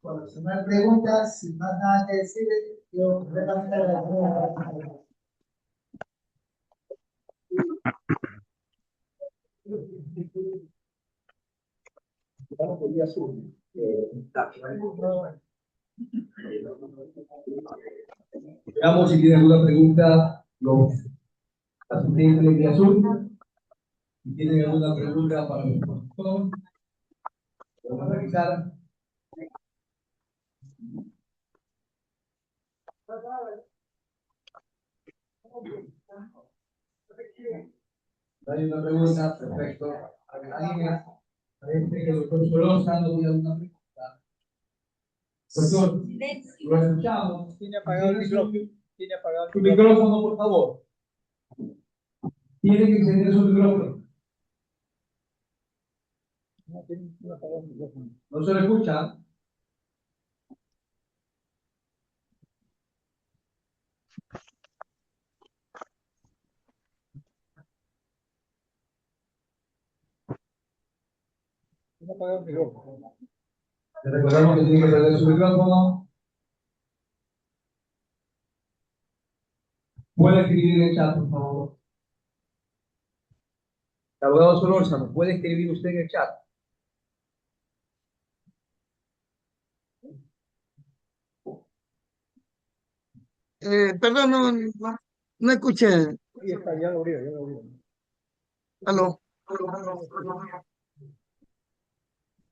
Bueno, si no hay preguntas, si no hay nada que decir, yo completamente agradezco. Veamos si tienen alguna pregunta los asistentes de Azul. Si tienen alguna pregunta para el profesor, vamos a revisar. Hay una pregunta, perfecto. ¿Alguien parece que el doctor Solórzano no tiene alguna pregunta? Doctor, lo escuchamos. Tiene apagado el micrófono. Tiene apagado su micrófono, por favor. Tiene que encender su micrófono. No se lo escucha. Tiene apagado el micrófono. Le recordamos que tiene que prender su micrófono. Puede escribir en el chat, por favor. Abogado Solórzano, ¿puede escribir usted en el chat? Perdón, no escuché. Ahí está, ya lo abrió, ya lo abrió. Aló.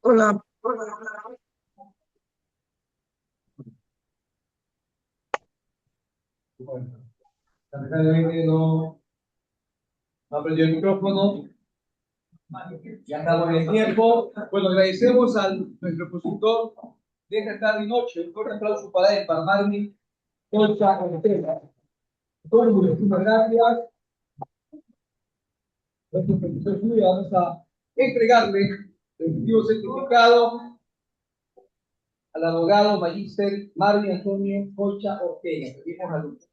Hola. Bueno, lamentablemente no aprendió el micrófono. Ya estamos en el tiempo. Bueno, agradecemos a nuestro expositor de esta tarde y noche. Un fuerte aplauso para él, para Marvin Concha Ortega. Muchísimas gracias. Nuestro profesor Julio, vamos a entregarle el respectivo certificado al abogado magíster Marvin Antonio Concha Ortega. Pedimos al doctor,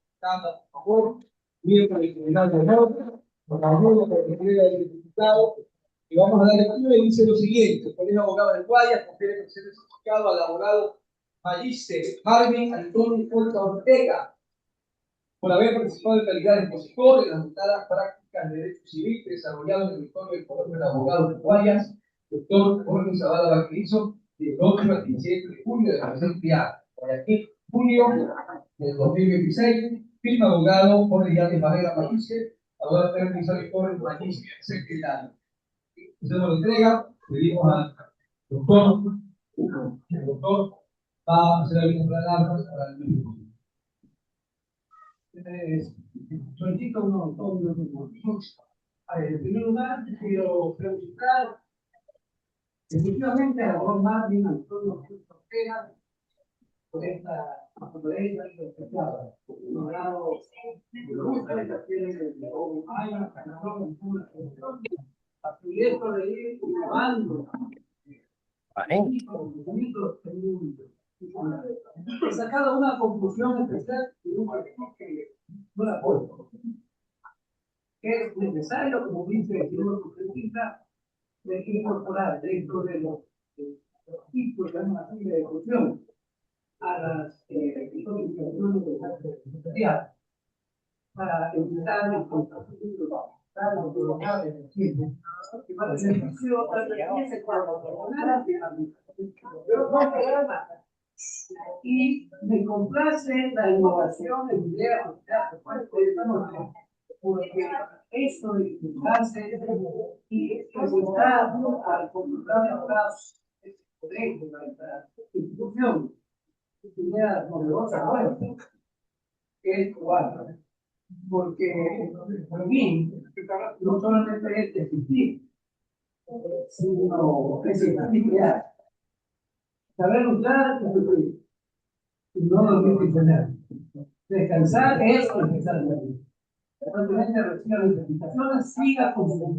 por favor, miembro del Tribunal de Honor, por favor, que entrega el certificado. Y vamos a darle lectura y dice lo siguiente: el Colegio de Abogados del Guayas confiere el certificado al abogado magíster Marvin Antonio Concha Ortega por haber participado en calidad de expositor en las notadas prácticas de derecho civil desarrollado en el entorno del Colegio de Abogados de Guayas, doctor Jorge Zavala Vaquerizo, del 8 al 17 de julio de la presente año. Guayaquil, junio del 2026, firma abogado Jorge Yates Barrera Magíster, abogado técnico y Jorge Magíster, secretario. Hacemos la entrega, pedimos al doctor, el doctor va a hacer algunas palabras para el mismo. Solicito en primer lugar, quiero felicitar efectivamente al abogado Marvin Antonio Ortega por esta conferencia especial. Logrado a proyecto de ir llevando he sacado una conclusión especial y un partido que no la apoyo. Es necesario, como dice el señor congresista, de incorporar dentro de los tipos de una serie de cuestión a las solicitaciones de la sociedad para evitar el contacto y para el ejercicio y me complace la innovación en idea de esta noche, porque esto de innovarse y presentar al comunidad de abogados de nuestra institución ideas novedosas, bueno, que es cubana. porque para mí no solamente es existir, sino que se crear. Saber usar es sufrir, y no dormir sin tener. Descansar es descansar en la vida. Realmente reciba las felicitaciones, siga con sus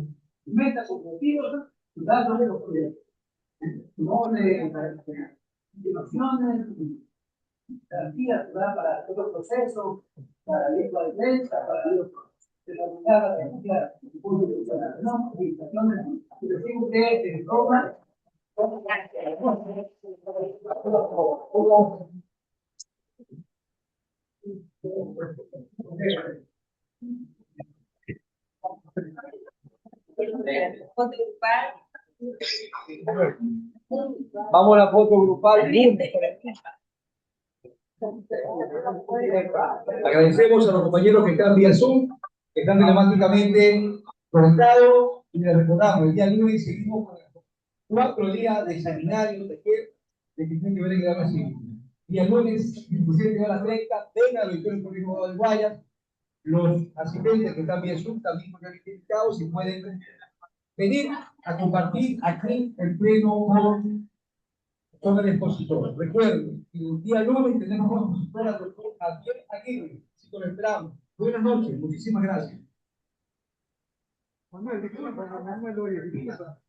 metas, objetivos, dándole los proyectos. No le emociones, garantías que da para todo el proceso, para ir a la iglesia, para ir de la unidad de la no, felicitaciones, y decimos que en Roma, Vamos a la foto grupal. Agradecemos a los compañeros que están vía Zoom, que están telemáticamente conectados, y les recordamos, el día lunes seguimos con 4 días de seminarios de que tienen que ver en Guerra Civil. Día lunes, 17:30, vengan al auditorio público del Guayas. Los asistentes que están vía Zoom también pueden ser invitados y pueden venir a compartir aquí el pleno con el expositor. Recuerden, el día lunes tenemos una expositora, doctor Javier Aguirre. Así que lo esperamos. Buenas noches, muchísimas gracias. Manuel, disculpa, Manuel, oye, disculpa.